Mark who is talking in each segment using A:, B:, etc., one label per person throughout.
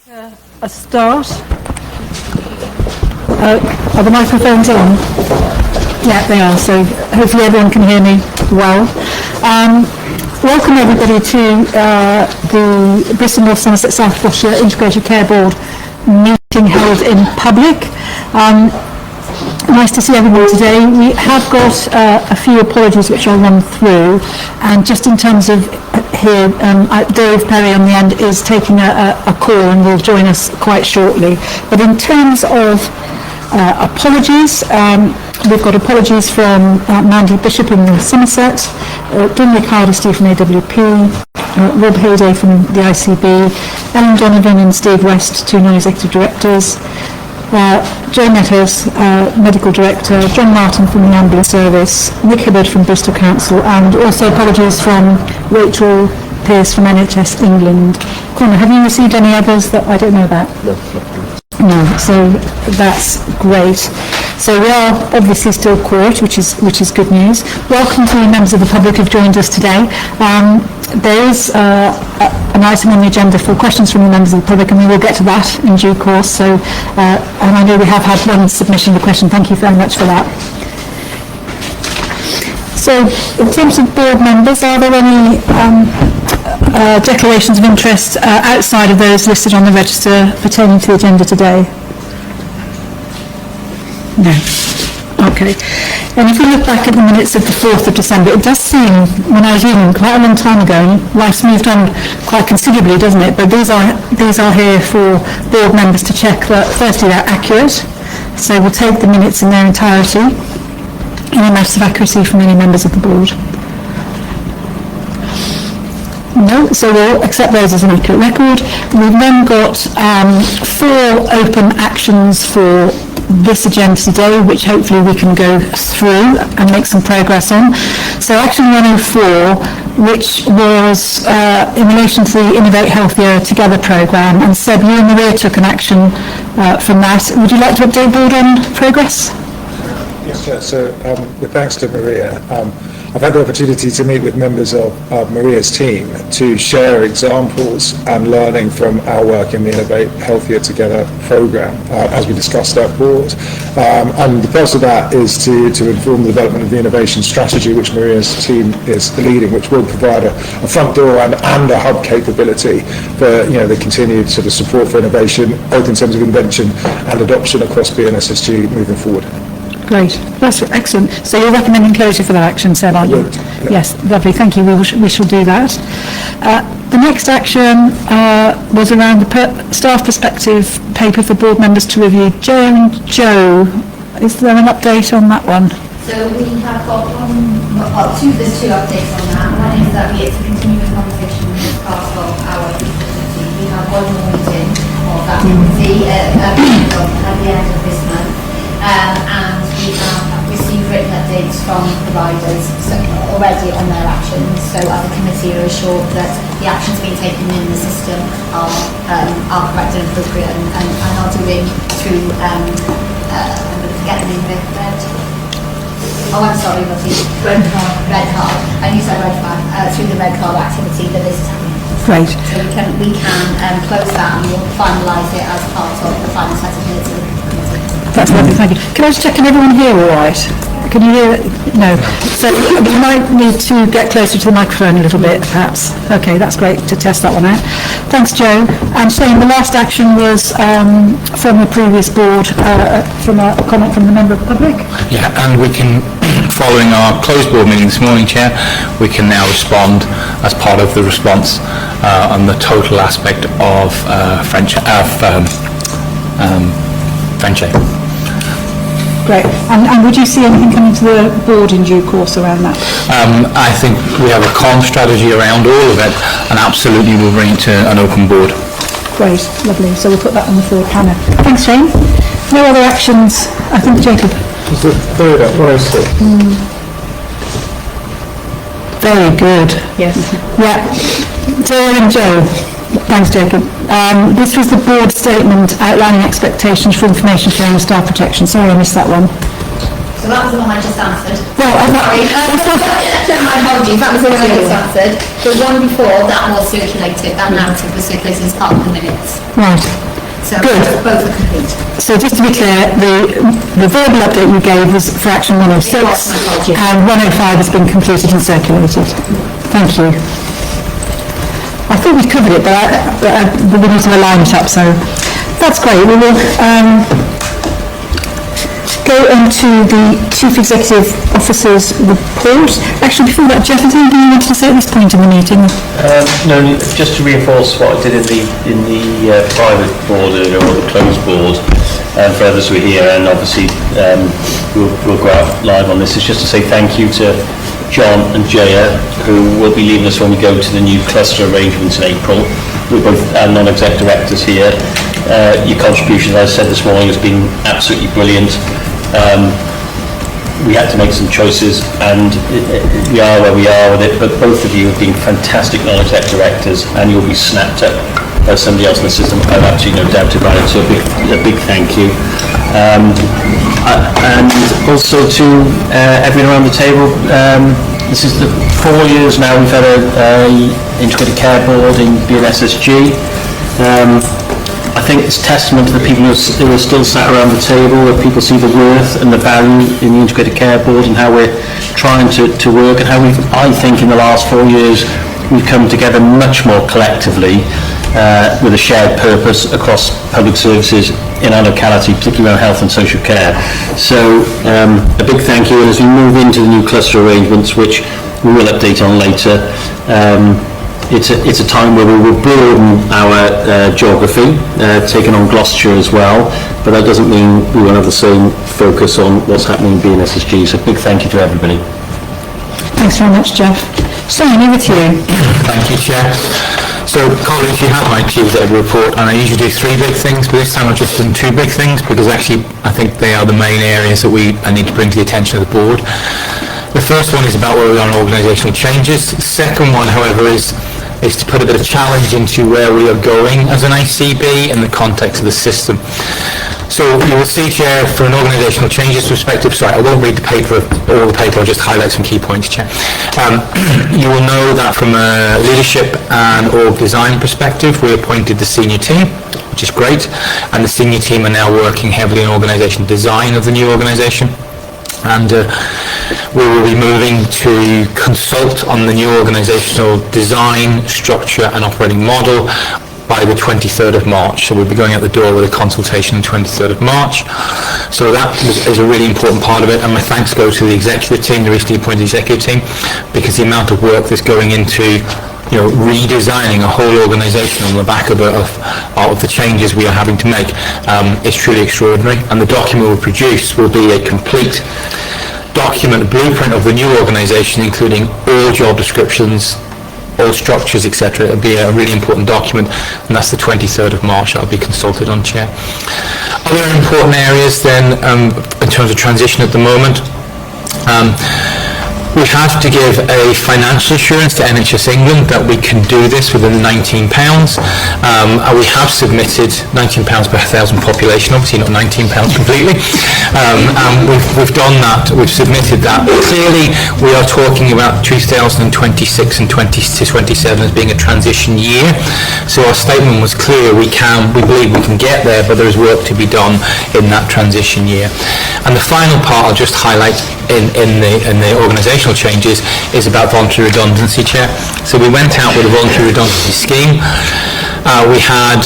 A: A start. Are the microphones on? Yeah, they are, so hopefully everyone can hear me well. Welcome everybody to the Bristol, North Somerset, South Gloucestershire Integrated Care Board meeting held in public. Nice to see everyone today. We have got a few apologies which I'll run through, and just in terms of here, Dave Perry on the end is taking a call and will join us quite shortly. But in terms of apologies, we've got apologies from Mandy Bishop in Somerset, Dominic Hardesty from AWP, Rob Hayday from the ICB, Ellen Donovan and Steve West, two non-executive directors, Joe Meadows, Medical Director, John Martin from the Ambulance Service, Nick Hibbard from Bristol Council, and also apologies from Rachel Pearce from NHS England. Connor, have you received any others that I don't know about? No, so that's great. So we are obviously still quote, which is good news. Welcome to the members of the public who've joined us today. There is an item on the agenda for questions from the members of the public, and we will get to that in due course. So, and I know we have had one submission of a question. Thank you very much for that. So, in terms of board members, are there any declarations of interest outside of those listed on the register pertaining to the agenda today? No. Okay. And if we look back at the minutes of the 4th of December, it does seem, when I was reading quite a long time ago, and life's moved on quite considerably, doesn't it? But these are here for board members to check that, firstly, they're accurate. So we'll take the minutes in their entirety. Any matters of accuracy from any members of the board? No, so we'll accept those as an accurate record. We've then got 4 open actions for this agenda today, which hopefully we can go through and make some progress on. So action 104, which was in relation to the Innovate Healthier Together programme, and Seb, you and Maria took an action from that. Would you like to update the board on progress?
B: Yes, Chair. So with thanks to Maria, I've had the opportunity to meet with members of Maria's team to share examples and learning from our work in the Innovate Healthier Together programme as we discussed at board. And the purpose of that is to inform the development of the innovation strategy which Maria's team is leading, which will provide a front door and a hub capability for the continued sort of support for innovation, both in terms of invention and adoption across BNSSG moving forward.
A: Great, that's excellent. So you're recommending closure for that action, Seb, aren't you?
B: Yeah.
A: Yes, lovely, thank you. We shall do that. The next action was around the staff perspective paper for board members to review. Joe, is there an update on that one?
C: So we have got there's two updates on that. One is that it's a continuing conversation as part of our committee. We have one more meeting of that committee at the end of this month. And we have received written updates from providers already on their actions, so as a committee are assured that the actions being taken in the system are correct and appropriate and are doing through, I'm going to forget the name of it, I'm sorry, but the red card, I used that red flag, through the red card activity that is happening.
A: Great.
C: So we can close that and we'll finalise it as part of the final set of minutes of the committee.
A: That's lovely, thank you. Can I just check, can everyone hear all right? Can you hear it? No. So we might need to get closer to the microphone a little bit, perhaps. Okay, that's great to test that one out. Thanks, Joe. And Shane, the last action was from the previous board, from a comment from the member of the public.
D: Yeah, and we can, following our closed board meeting this morning, Chair, we can now respond as part of the response on the total aspect of French.
A: Great. And would you see anything coming to the board in due course around that?
D: I think we have a comm strategy around all of it, and absolutely we'll bring it to an open board.
A: Great, lovely. So we'll put that on the forward planner. Thanks, Shane. No other actions, I think, Jacob.
B: Just the third up, what I said.
A: Very good. Yes. Yeah. Joe and Joe. Thanks, Jacob. This was the board statement outlining expectations for information sharing and staff protection. Sorry, I missed that one.
C: So that was the one I just answered.
A: Well,
C: Sorry, my apologies, that was the one I just answered. The one before, that was circulated, that narrative was circulated as part of the minutes.
A: right.
C: So
A: Good.
C: both are complete.
A: So just to be clear, the verbal update you gave was for action 106,
C: It was, my apologies.
A: and 105 has been completed and circulated. Thank you. I thought we'd covered it, but we need to align it up, so that's great. We will go on to the Chief Executive Officer's report. Actually, before that, Jeff, is there anything you wanted to say at this point in the meeting?
E: No, just to reinforce what I did in the private board or the closed board, for others who are here, and obviously we'll go out live on this, is just to say thank you to John and Jaya, who will be leaving us when we go to the new cluster arrangements in April. We're both non-exec directors here. Your contribution, as I said this morning, has been absolutely brilliant. We had to make some choices, and we are where we are with it, but both of you have been fantastic non-exec directors, and you'll be snapped up by somebody else in the system. I have absolutely no doubt about it, so a big thank you. And also to everyone around the table, this is the 4 years now we've had a integrated care board in BNSSG. I think it's testament to the people who are still sat around the table, that people see the worth and the value in the integrated care board and how we're trying to work, and how I think in the last 4 years we've come together much more collectively with a shared purpose across public services in our locality, particularly around health and social care. So a big thank you, and as we move into the new cluster arrangements, which we will update on later, it's a time where we will broaden our geography, taking on Gloucestershire as well, but that doesn't mean we won't have the same focus on what's happening in BNSSG, so big thank you to everybody.
A: Thanks very much, Jeff. Simon, over to you.
D: Thank you, Chair. So, colleagues, you have my Chief Executive report, and I usually do 3 big things, but this time I've just done 2 big things, because actually I think they are the main areas that I need to bring to the attention of the board. The first one is about where we are on organisational changes. The second one, however, is to put a bit of challenge into where we are going as an ICB in the context of the system. So you will see, Chair, for an organisational changes perspective, sorry, I won't read the paper, all the paper, I'll just highlight some key points, Chair. You will know that from a leadership and org design perspective, we appointed the senior team, which is great, and the senior team are now working heavily on organisational design of the new organisation. And we will be moving to consult on the new organisational design, structure and operating model by the 23rd of March. So we'll be going out the door with a consultation on the 23rd of March. So that is a really important part of it, and my thanks go to the executive team, the recently appointed executive team, because the amount of work that's going into redesigning a whole organisation on the back of the changes we are having to make is truly extraordinary. And the document we'll produce will be a complete document, blueprint of the new organisation, including all job descriptions, all structures, etc. It'll be a really important document, and that's the 23rd of March I'll be consulted on, Chair. Other important areas then, in terms of transition at the moment, we have to give a financial assurance to NHS England that we can do this within £19. We have submitted £19 per 1,000 population, obviously not £19 completely. We've done that, we've submitted that. Clearly, we are talking about 2026 and 2027 as being a transition year. So our statement was clear, we believe we can get there, but there is work to be done in that transition year. And the final part I'll just highlight in the organisational changes is about voluntary redundancy, Chair. So we went out with a voluntary redundancy scheme. We had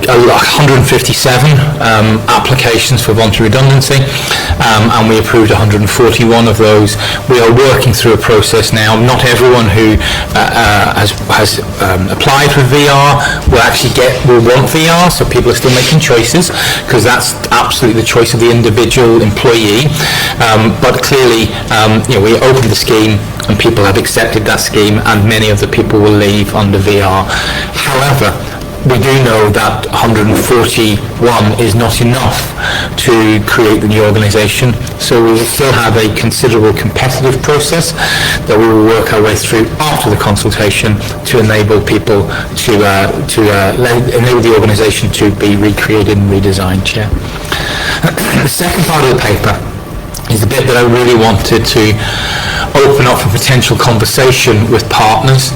D: 157 applications for voluntary redundancy, and we approved 141 of those. We are working through a process now. Not everyone who has applied for VR will want VR, so people are still making choices, because that's absolutely the choice of the individual employee. But clearly, we opened the scheme and people have accepted that scheme, and many of the people will leave under VR. However, we do know that 141 is not enough to create the new organisation, so we will still have a considerable competitive process that we will work our way through after the consultation to enable people enable the organisation to be recreated and redesigned, Chair. The second part of the paper is the bit that I really wanted to open up for potential conversation with partners.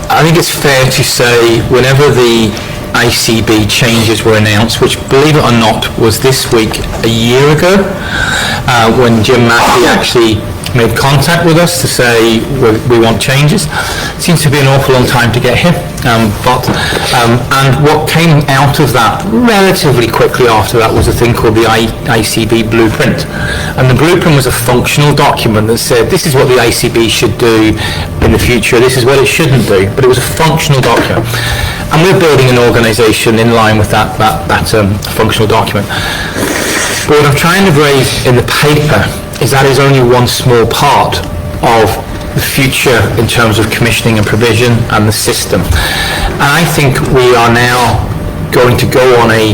D: I think it's fair to say whenever the ICB changes were announced, which, believe it or not, was this week a year ago, when Jim Mackey actually made contact with us to say we want changes. It seems to be an awful long time to get here, and what came out of that relatively quickly after that was a thing called the ICB blueprint, and the blueprint was a functional document that said this is what the ICB should do in the future, this is what it shouldn't do, but it was a functional document, and we're building an organisation in line with that functional document. But what I'm trying to raise in the paper is that is only one small part of the future in terms of commissioning and provision and the system. And I think we are now going to go on a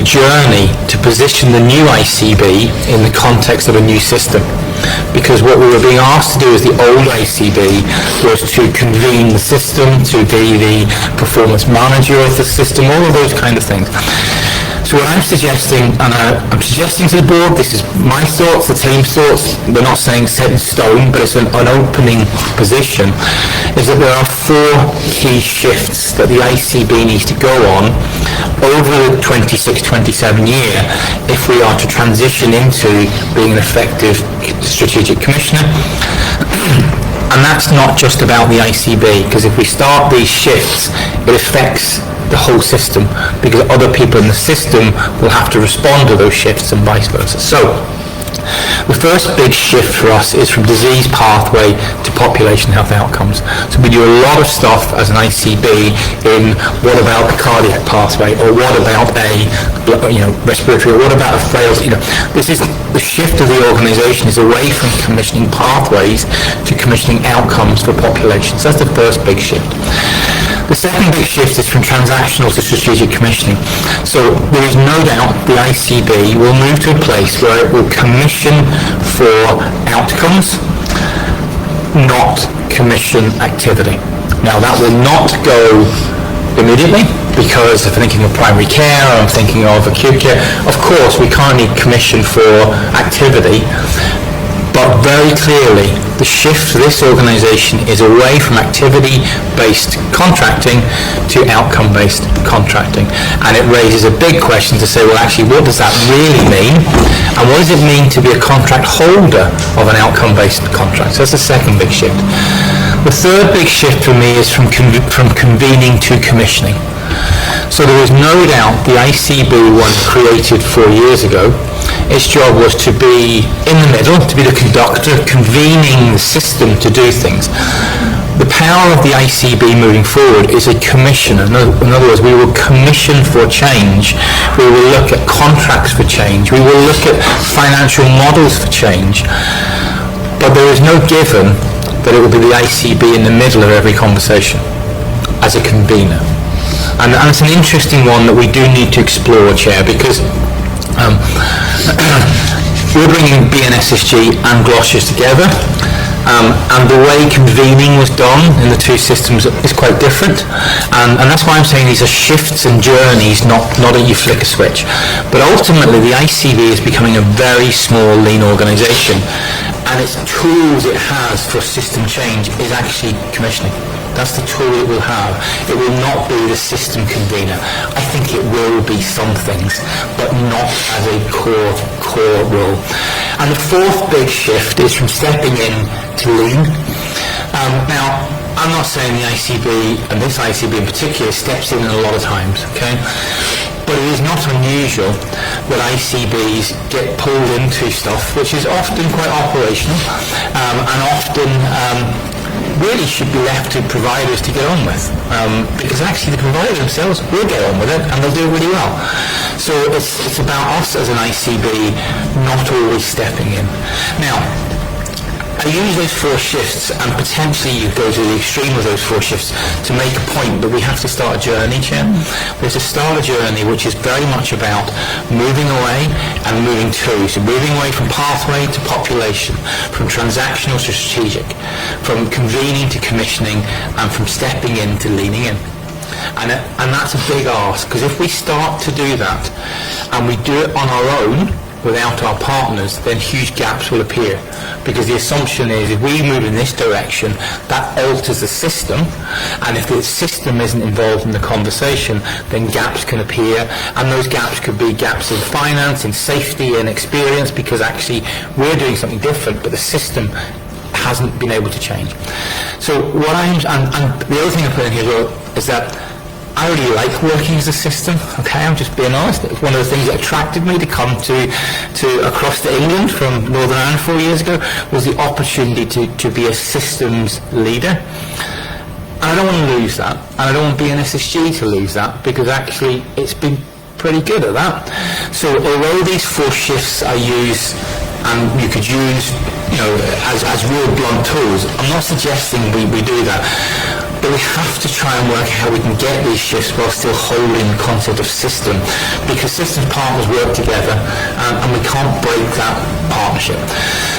D: journey to position the new ICB in the context of a new system. Because what we were being asked to do as the old ICB was to convene the system, to be the performance manager of the system, all of those kind of things. So what I'm suggesting, and I'm suggesting to the board, this is my thoughts, the team's thoughts, we're not saying set in stone, but it's an opening position, is that there are 4 key shifts that the ICB needs to go on over the 26-27 year if we are to transition into being an effective strategic commissioner. And that's not just about the ICB, because if we start these shifts, it affects the whole system, because other people in the system will have to respond to those shifts and vice versa. So, the first big shift for us is from disease pathway to population health outcomes. So we do a lot of stuff as an ICB in what about the cardiac pathway, or what about a respiratory, or what about a frailty. This is the shift of the organisation is away from commissioning pathways to commissioning outcomes for populations. That's the first big shift. The second big shift is from transactional to strategic commissioning. So there is no doubt the ICB will move to a place where it will commission for outcomes, not commission activity. Now that will not go immediately, because if I'm thinking of primary care, or I'm thinking of acute care, of course we can't need commission for activity, but very clearly the shift for this organisation is away from activity-based contracting to outcome-based contracting. And it raises a big question to say, well actually what does that really mean? And what does it mean to be a contract holder of an outcome-based contract? So that's the second big shift. The third big shift for me is from convening to commissioning. So there is no doubt the ICB one created 4 years ago, its job was to be in the middle, to be the conductor, convening the system to do things. The power of the ICB moving forward is a commissioner. In other words, we will commission for change. We will look at contracts for change. We will look at financial models for change. But there is no given that it will be the ICB in the middle of every conversation as a convener. And it's an interesting one that we do need to explore, Chair, because we're bringing BNSSG and Gloucestershire together, and the way convening was done in the two systems is quite different, and that's why I'm saying these are shifts and journeys, not that you flick a switch. But ultimately the ICB is becoming a very small, lean organisation, and its tools it has for system change is actually commissioning. That's the tool it will have. It will not be the system convener. I think it will be some things, but not as a core role. And the fourth big shift is from stepping in to lean. Now, I'm not saying the ICB, and this ICB in particular, steps in a lot of times, okay? But it is not unusual that ICBs get pulled into stuff which is often quite operational, and often really should be left to providers to get on with, because actually the providers themselves will get on with it and they'll do it really well. So it's about us as an ICB not always stepping in. Now, I use those 4 shifts, and potentially you go to the extreme of those 4 shifts to make a point that we have to start a journey, Chair. We have to start a journey which is very much about moving away and moving to. So moving away from pathway to population, from transactional to strategic, from convening to commissioning, and from stepping in to leaning in. And that's a big ask, because if we start to do that and we do it on our own, without our partners, then huge gaps will appear. Because the assumption is if we move in this direction, that alters the system, and if the system isn't involved in the conversation, then gaps can appear, and those gaps could be gaps in finance, in safety, in experience, because actually we're doing something different, but the system hasn't been able to change. So what and the other thing I put in here as well is that I really like working as a system, okay, I'm just being honest. It was one of the things that attracted me to come to across to England from Northern Ireland 4 years ago, was the opportunity to be a systems leader. And I don't want to lose that, and I don't want being SSG to lose that, because actually it's been pretty good at that. So although these 4 shifts I use, and you could use, as real blunt tools, I'm not suggesting we do that. But we have to try and work out how we can get these shifts while still holding the concept of system, because systems partners work together, and we can't break that partnership.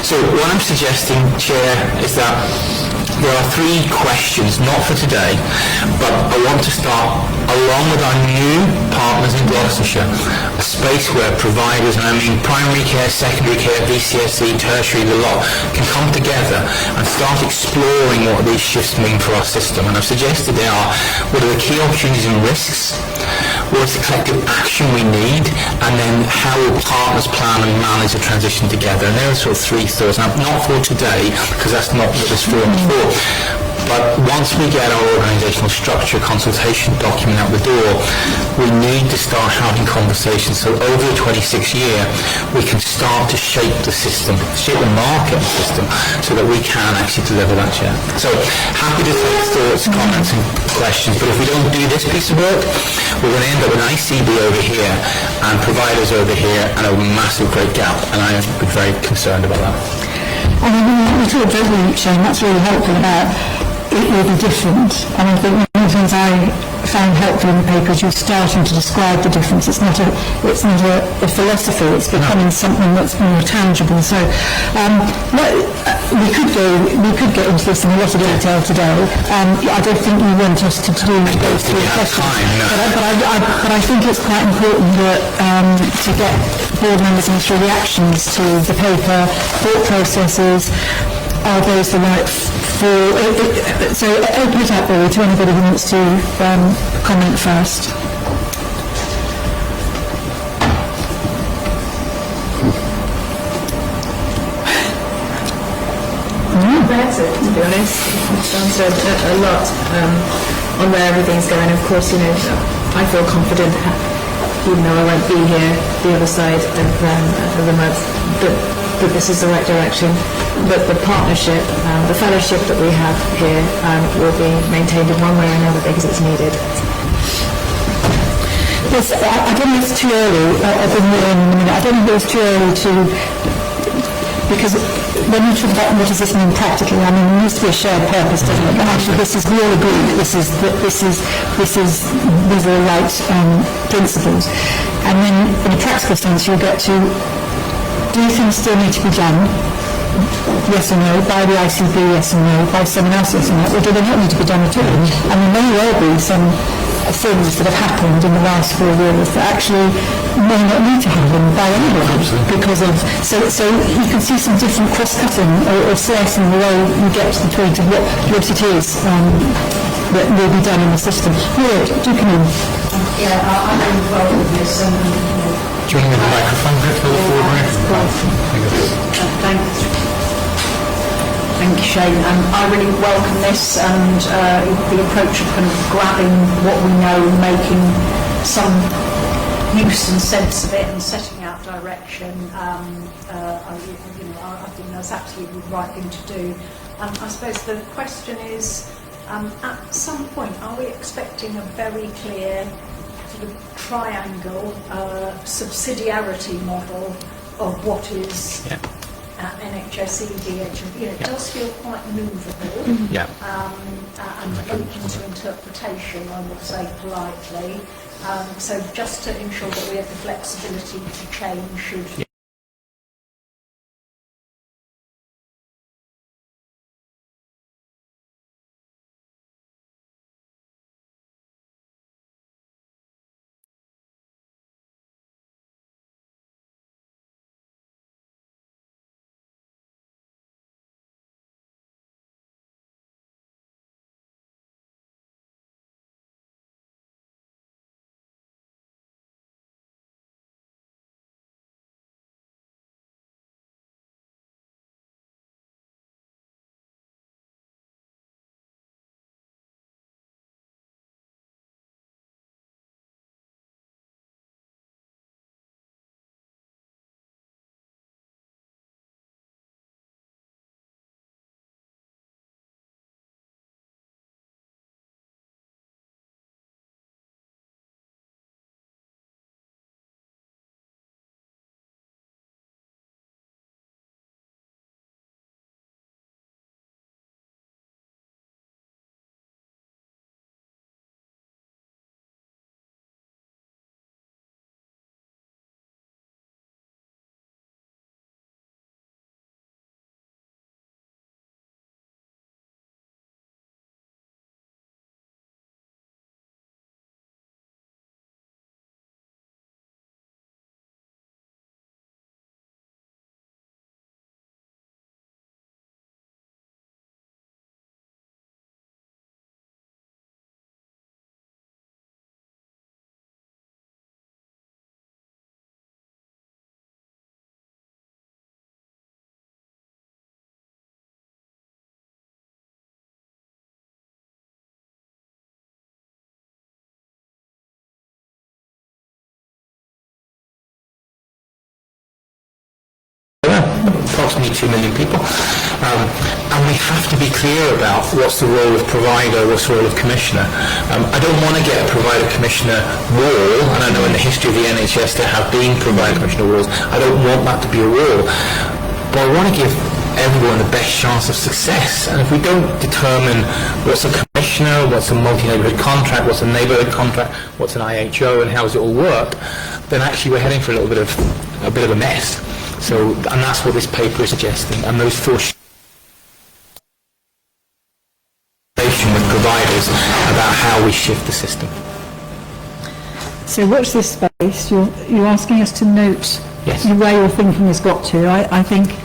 D: So what I'm suggesting, Chair, is that there are 3 questions, not for today, but I want to start along with our new partners in Gloucestershire, a space where providers, and I mean primary care, secondary care, VCSE, tertiary, the lot, can come together and start exploring what these shifts mean for our system. And I've suggested they are, what are the key opportunities and risks, what is the collective action we need, and then how will partners plan and manage the transition together. And there are sort of 3 thoughts. Now, not for today, because that's not what this forum is for. But once we get our organisational structure consultation document out the door, we need to start having conversations. So over the 26th year, we can start to shape the system, shape the market system, so that we can actually deliver that, Chair. So happy to take thoughts, comments and questions, but if we don't do this piece of work, we're going to end up with an ICB over here and providers over here and a massive great gap, and I am very concerned about that.
A: I mean, we talked over Shane, that's really helpful about it will be different. And I think one of the things I found helpful in the paper is you're starting to describe the difference. It's not a philosophy, it's becoming something that's more tangible. So we could get into this in a lot of detail today. I don't think you want us to do those 3 questions. But I think it's quite important that to get board members' initial reactions to the paper, thought processes, are those the right so open it up really to anybody who wants to comment first.
F: That's it, to be honest. It's answered a lot on where everything's going. Of course, I feel confident, even though I won't be here the other side of the month, but this is the right direction. But the partnership, the fellowship that we have here will be maintained in one way or another because it's needed.
A: Yes, I don't think it's too early. I've been here in a minute. I don't think it's too early because when you talk about what does this mean practically, I mean, there needs to be a shared purpose, doesn't it? But actually, we all agree that these are the right principles. And then, in a practical sense, you'll get to, do things still need to be done? Yes or no, by the ICB, yes or no, by someone else, yes or no, or do they not need to be done at all? And there may well be some things that have happened in the last 4 years that actually may not need to happen by anyone because of, so you can see some different cross-cutting or slice in the way you get to the point of what it is that will be done in the system. Lord, do come in.
G: Yeah, I'm involved with this.
D: Do you want to get the microphone there for the board?
G: Thank you, Shane. I really welcome this and the approach of kind of grabbing what we know and making some use and sense of it and setting out direction. I think that's absolutely the right thing to do. I suppose the question is, at some point, are we expecting a very clear sort of triangle subsidiarity model of what is NHS, EDH? It does feel quite movable and open to interpretation, I would say politely. So just to ensure that we have the flexibility to change should
D: approximately 2 million people. And we have to be clear about what's the role of provider, what's the role of commissioner. I don't want to get a provider-commissioner wall, and I know in the history of the NHS there have been provider-commissioner walls. I don't want that to be a wall, but I want to give everyone the best chance of success. And if we don't determine what's a commissioner, what's a multi-neighbourhood contract, what's a neighbourhood contract, what's an IHO, and how does it all work, then actually we're heading for a bit of a mess. So, and that's what this paper is suggesting. And those four with providers about how we shift the system.
A: So watch this space. You're asking us to note
D: Yes.
A: where your thinking has got to. I think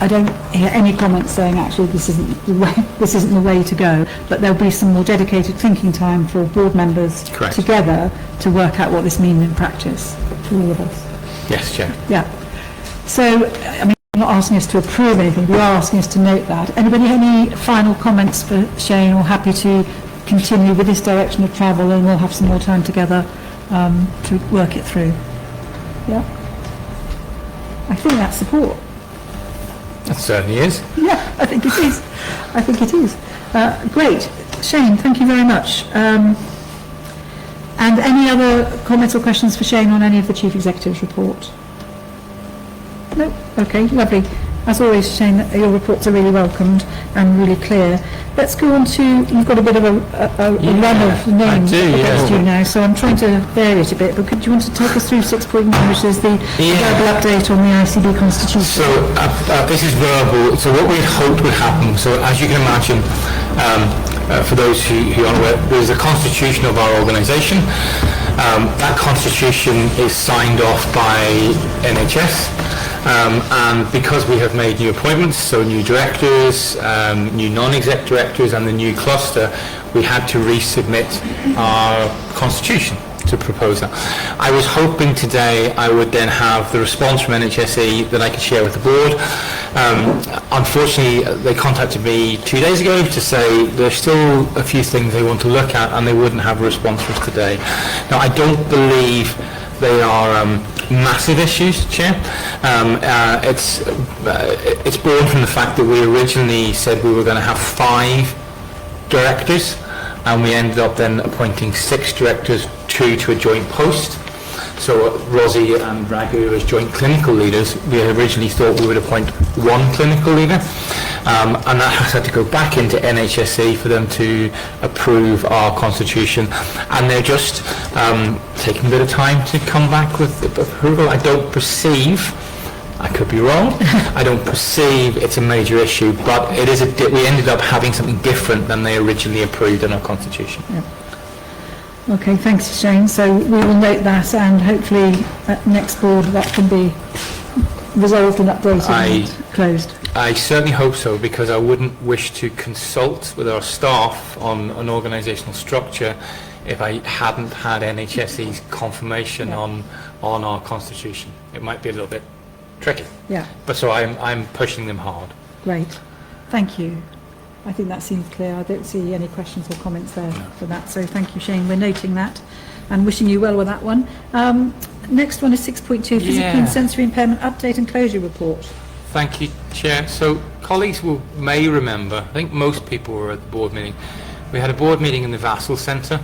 A: I don't hear any comments saying actually this isn't the way to go. But there'll be some more dedicated thinking time for board members
D: Correct.
A: together to work out what this means in practice for all of us.
D: Yes, Chair.
A: Yeah. So I mean, you're not asking us to approve anything. You are asking us to note that. Anybody have any final comments for Shane, or happy to continue with this direction of travel, and we'll have some more time together to work it through? Yeah. I think that's support.
D: That certainly is.
A: Yeah, I think it is. I think it is. Great. Shane, thank you very much. And any other comments or questions for Shane on any of the Chief Executive's report? No? Okay, lovely. As always, Shane, your reports are really welcomed and really clear. Let's go on to, you've got a bit of a run of names against you now, so I'm trying to vary it a bit, but do you want to take us through 6.9, which is the verbal update on the ICB constitution?
D: So this is verbal. So what we had hoped would happen, so as you can imagine, for those who aren't aware, there's a constitution of our organisation. That constitution is signed off by NHS. And because we have made new appointments, so new directors, new non-exec directors and the new cluster, we had to resubmit our constitution to propose that. I was hoping today I would then have the response from NHSE that I could share with the board. Unfortunately, they contacted me 2 days ago to say there's still a few things they want to look at and they wouldn't have a response for us today. Now, I don't believe they are massive issues, Chair. It's born from the fact that we originally said we were going to have 5 directors, and we ended up then appointing 6 directors, 2 to a joint post. So Rosie and Raghu as joint clinical leaders, we originally thought we would appoint 1 clinical leader, and that has had to go back into NHSE for them to approve our constitution, and they're just taking a bit of time to come back with approval. I don't perceive, I could be wrong, I don't perceive it's a major issue, but it is we ended up having something different than they originally approved in our constitution.
A: Yeah. Okay, thanks, Shane. So we will note that, and hopefully at next board that can be resolved and updated and closed.
D: I certainly hope so, because I wouldn't wish to consult with our staff on an organisational structure if I hadn't had NHSE's confirmation on our constitution. It might be a little bit tricky.
A: Yeah.
D: But so I'm pushing them hard.
A: Great. Thank you. I think that seems clear. I don't see any questions or comments there for that. So thank you, Shane. We're noting that and wishing you well with that one. Next one is 6.2, Physical and Sensory Impairment Update and Closure Report.
D: Thank you, Chair. So colleagues may remember, I think most people were at the board meeting, we had a board meeting in the Vassal Centre,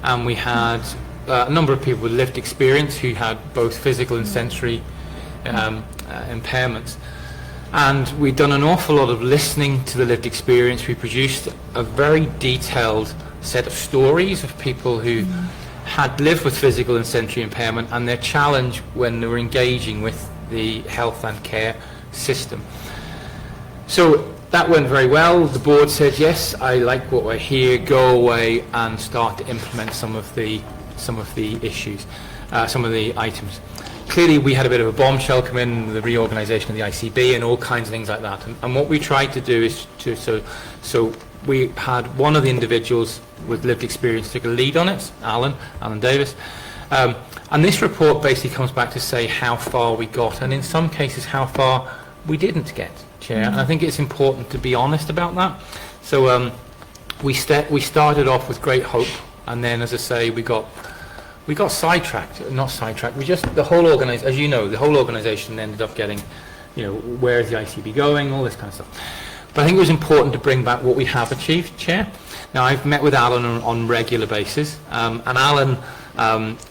D: and we had a number of people with lived experience who had both physical and sensory impairments. And we'd done an awful lot of listening to the lived experience. We produced a very detailed set of stories of people who had lived with physical and sensory impairment and their challenge when they were engaging with the health and care system. So that went very well. The board said, yes, I like what I hear, go away and start to implement some of the issues, some of the items. Clearly we had a bit of a bombshell come in, the reorganisation of the ICB and all kinds of things like that. And what we tried to do is so we had one of the individuals with lived experience took a lead on it, Alan Davis. And this report basically comes back to say how far we got, and in some cases how far we didn't get, Chair. And I think it's important to be honest about that. So we started off with great hope, and then, as I say, we got we got sidetracked, not sidetracked, the whole as you know, the whole organisation ended up getting, where is the ICB going, all this kind of stuff. But I think it was important to bring back what we have achieved, Chair. Now, I've met with Alan on regular basis, and Alan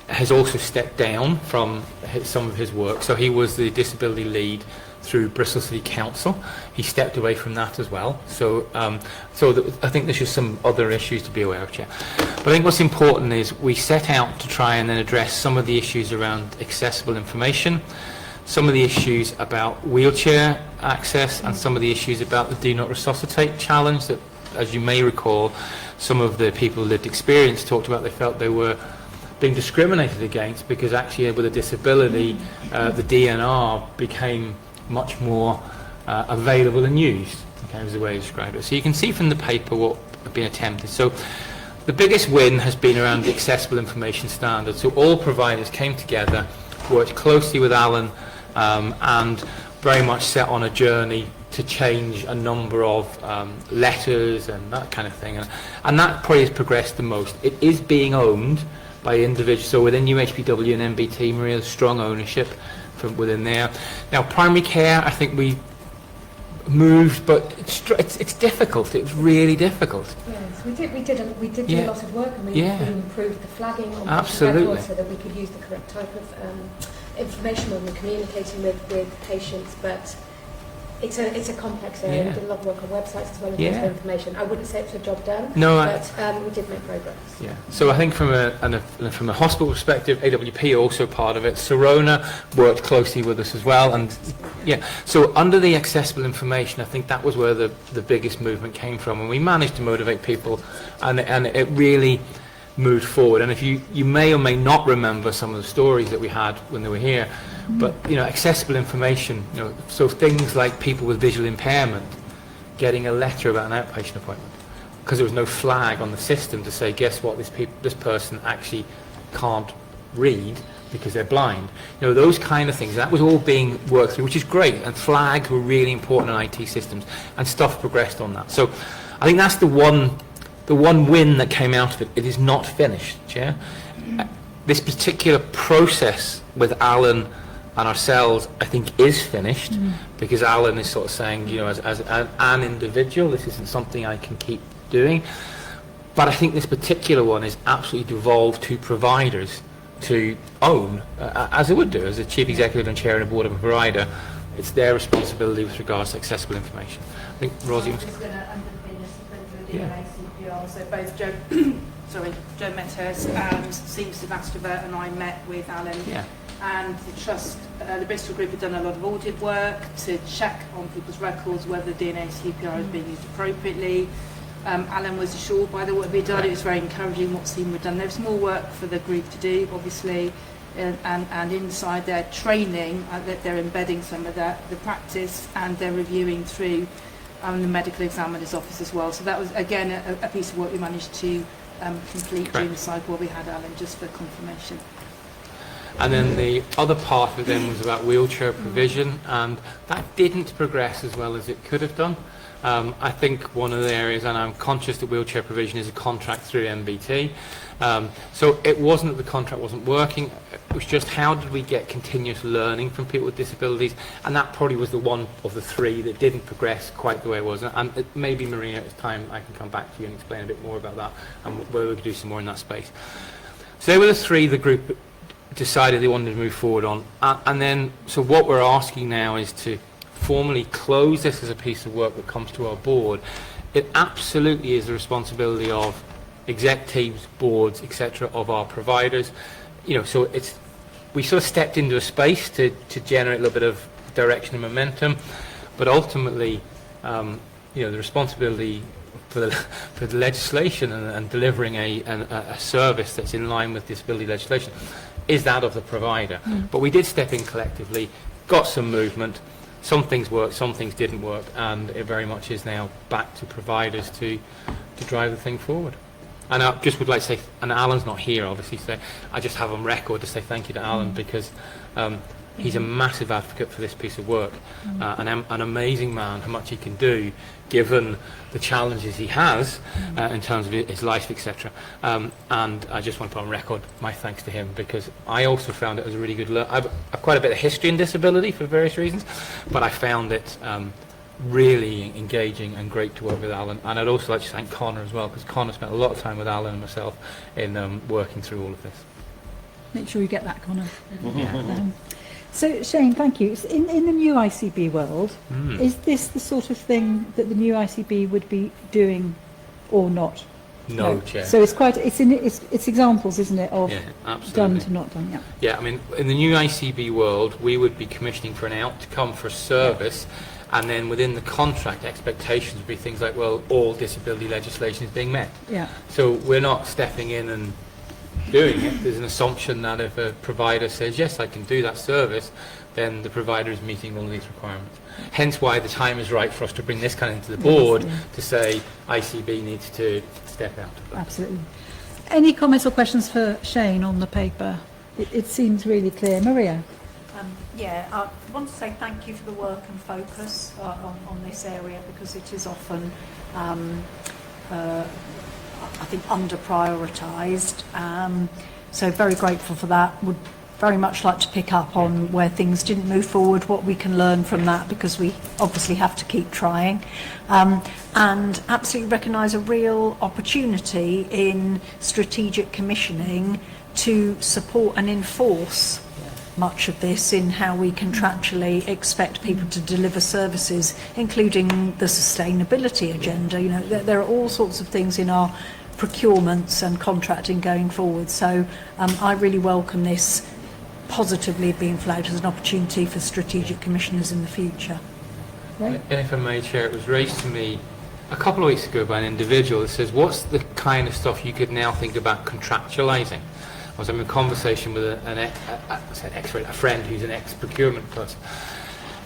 D: has also stepped down from some of his work. So he was the disability lead through Bristol City Council. He stepped away from that as well. So, I think there's just some other issues to be aware of, Chair. But I think what's important is we set out to try and then address some of the issues around accessible information, some of the issues about wheelchair access, and some of the issues about the Do Not Resuscitate challenge that, as you may recall, some of the people with lived experience talked about. They felt they were being discriminated against because actually with a disability, the DNR became much more available and used, okay, was the way I described it. So you can see from the paper what had been attempted. So the biggest win has been around the accessible information standard. So all providers came together, worked closely with Alan, and very much set on a journey to change a number of letters and that kind of thing. And that probably has progressed the most. It is being owned by individuals. So within UHPW and MBT, Maria, there's strong ownership from within there. Now, primary care, I think we moved, but it's difficult. It's really difficult.
H: Yes, we did do a lot of work, and we improved the flagging on patient records so that we could use the correct type of information when we're communicating with patients. But it's a complex area. We did a lot of work on websites as well as information. I wouldn't say it's a job done, but we did make progress. Yeah.
D: So I think from a hospital perspective, AWP are also part of it. Sorona worked closely with us as well, and so under the accessible information, I think that was where the biggest movement came from, and we managed to motivate people, and it really moved forward. And if you may or may not remember some of the stories that we had when they were here, but accessible information, so things like people with visual impairment getting a letter about an outpatient appointment because there was no flag on the system to say, guess what, this person actually can't read because they're blind. Those kind of things, that was all being worked through, which is great, and flags were really important in IT systems, and stuff progressed on that. So I think that's the one win that came out of it. It is not finished, Chair. This particular process with Alan and ourselves, I think, is finished because Alan is sort of saying, as an individual, this isn't something I can keep doing. But I think this particular one is absolutely devolved to providers to own, as it would do, as a chief executive and chair and a board of a provider. It's their responsibility with regards to accessible information. I think, Rosie...
I: I'm just going to underpin this with the ICPR. So both Joe Metters and Steve Sevastova and I met with Alan. And the Trust, the Bristol Group had done a lot of audit work to check on people's records whether DNA CPR is being used appropriately. Alan was assured by the work we'd done. It was very encouraging what seemed we'd done. There's more work for the group to do, obviously, and inside their training, that they're embedding some of the practice, and they're reviewing through the medical examiner's office as well. So that was, again, a piece of work we managed to complete during the cycle where we had Alan, just for confirmation.
D: And then the other part of it then was about wheelchair provision, and that didn't progress as well as it could have done. I think one of the areas, and I'm conscious that wheelchair provision is a contract through MBT, so it wasn't that the contract wasn't working, it was just how did we get continuous learning from people with disabilities, and that probably was the one of the three that didn't progress quite the way it was. And maybe, Marina, it's time I can come back to you and explain a bit more about that and whether we could do some more in that space. So they were the three the group decided they wanted to move forward on, and then so what we're asking now is to formally close this as a piece of work that comes to our board. It absolutely is the responsibility of exec teams, boards, etc., of our providers. So we sort of stepped into a space to generate a little bit of direction and momentum, but ultimately, the responsibility for the legislation and delivering a service that's in line with disability legislation is that of the provider. But we did step in collectively, got some movement. Some things worked, some things didn't work, and it very much is now back to providers to drive the thing forward. And I just would like to say, and Alan's not here obviously, so I just have on record to say thank you to Alan, because He's a massive advocate for this piece of work, an amazing man, how much he can do given the challenges he has in terms of his life, etc. And I just want to put on record my thanks to him, because I also found it as a really good I've quite a bit of history in disability for various reasons, but I found it really engaging and great to work with Alan. And I'd also like to thank Connor as well, because Connor spent a lot of time with Alan and myself in working through all of this.
A: Make sure you get that, Connor. So, Shane, thank you. In the new ICB world, is this the sort of thing that the new ICB would be doing or not?
D: No, Chair.
A: So it's examples, isn't it, of done to not done,
D: Yeah, I mean, in the new ICB world, we would be commissioning for an outcome for a service, and then within the contract, expectations would be things like, well, all disability legislation is being met.
A: Yeah.
D: So we're not stepping in and doing it. There's an assumption that if a provider says, yes, I can do that service, then the provider is meeting all of these requirements. Hence why the time is right for us to bring this kind of into the board to say ICB needs to step out of that.
A: Absolutely. Any comments or questions for Shane on the paper? It seems really clear. Maria?
G: I want to say thank you for the work and focus on this area, because it is often I think under prioritised, so very grateful for that. Would very much like to pick up on where things didn't move forward, what we can learn from that, because we obviously have to keep trying, and absolutely recognise a real opportunity in strategic commissioning to support and enforce much of this in how we contractually expect people to deliver services, including the sustainability agenda. You know, there are all sorts of things in our procurements and contracting going forward. So I really welcome this positively being flagged as an opportunity for strategic commissioners in the future.
D: And if I may, Chair, it was raised to me a couple of weeks ago by an individual that says, what's the kind of stuff you could now think about contractualising? I was having a conversation with a friend who's an ex-procurement person.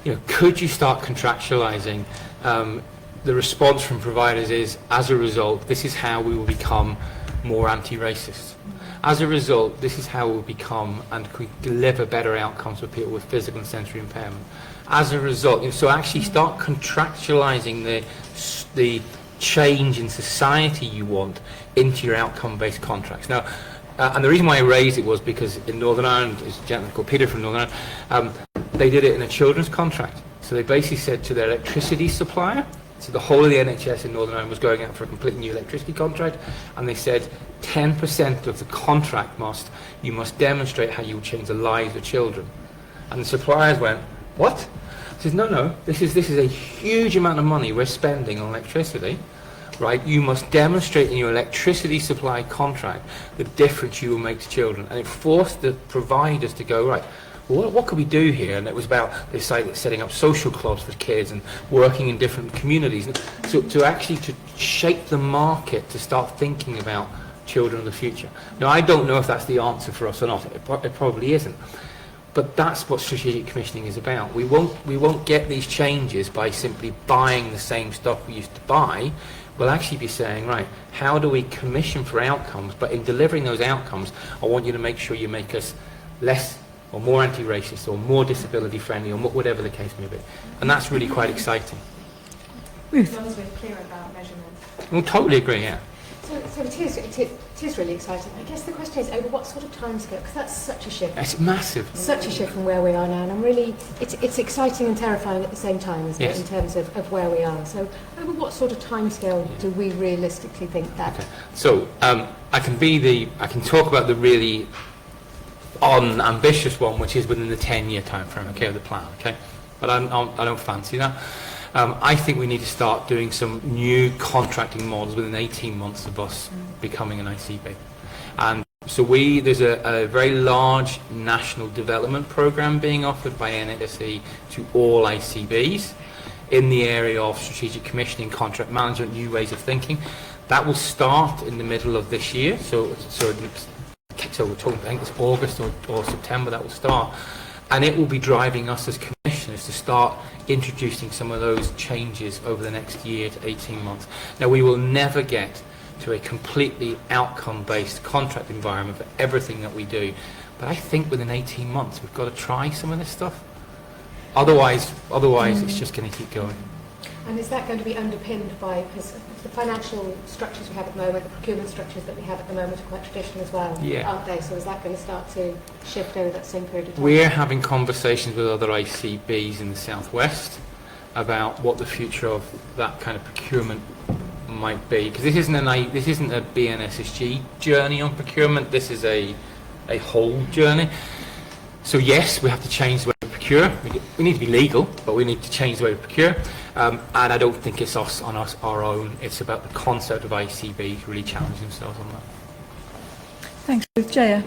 D: You know, could you start contractualising? The response from providers is, as a result, this is how we will become more anti-racist. As a result, this is how we'll become and we deliver better outcomes for people with physical and sensory impairment. As a result, so actually start contractualising the change in society you want into your outcome-based contracts. Now, and the reason why I raised it was because in Northern Ireland, there's a gentleman called Peter from Northern Ireland, they did it in a children's contract. So they basically said to their electricity supplier, so the whole of the NHS in Northern Ireland was going out for a completely new electricity contract, and they said 10% of the contract you must demonstrate how you will change the lives of children. And the suppliers went, what? I said, no, this is a huge amount of money we're spending on electricity. Right, you must demonstrate in your electricity supply contract the difference you will make to children. And it forced the providers to go, right, well, what could we do here? And it was about this site setting up social clubs for kids and working in different communities. So to shape the market to start thinking about children of the future. Now, I don't know if that's the answer for us or not. It probably isn't. But that's what strategic commissioning is about. We won't get these changes by simply buying the same stuff we used to buy. We'll actually be saying, right, how do we commission for outcomes? But in delivering those outcomes, I want you to make sure you make us less or more anti-racist or more disability friendly or whatever the case may be. And that's really quite exciting.
A: Ruth?
H: As long as we're clear about measurements.
D: We'll totally agree, yeah.
H: So it is really exciting. I guess the question is, over what sort of timescale? Because that's such a shift.
D: It's massive.
H: Such a shift from where we are now. And I'm really, it's exciting and terrifying at the same time, isn't it, in terms of where we are. So over what sort of timescale do we realistically think that? Okay.
D: So I can talk about the really ambitious one, which is within the 10-year time frame, of the plan, But I don't fancy that. I think we need to start doing some new contracting models within 18 months of us becoming an ICB. And so there's a very large national development program being offered by NHSE to all ICBs in the area of strategic commissioning, contract management, new ways of thinking. That will start in the middle of this year. So we're talking, I think it's August or September that will start. And it will be driving us as commissioners to start introducing some of those changes over the next year to 18 months. Now, we will never get to a completely outcome-based contract environment for everything that we do. But I think within 18 months we've got to try some of this stuff. Otherwise it's just going to keep going.
H: And is that going to be underpinned by, because the financial structures we have at the moment, the procurement structures that we have at the moment are quite traditional as well, aren't they? So is that going to start to shift over that same period of time?
D: We're having conversations with other ICBs in the southwest about what the future of that kind of procurement might be, because this isn't a BNSSG journey on procurement. This is a whole journey. So yes, we have to change the way we procure. We need to be legal, but we need to change the way we procure. And I don't think it's us on our own. It's about the concept of ICB really challenging themselves on that.
A: Thanks, Ruth. Jaya?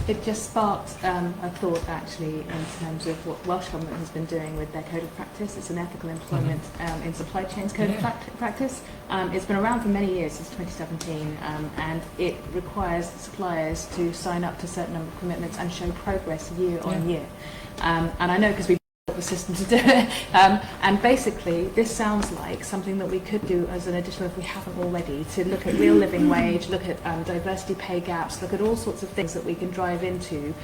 F: It just sparked a thought actually in terms of what Welsh Government has been doing with their code of practice. It's an ethical employment in supply chains code of practice. It's been around for many years, since 2017, and it requires suppliers to sign up to a certain number of commitments and show progress year on year. And I know because we built the system to do it. And basically, this sounds like something that we could do as an additional, if we haven't already, to look at real living wage, look at diversity pay gaps, look at all sorts of things that we can drive into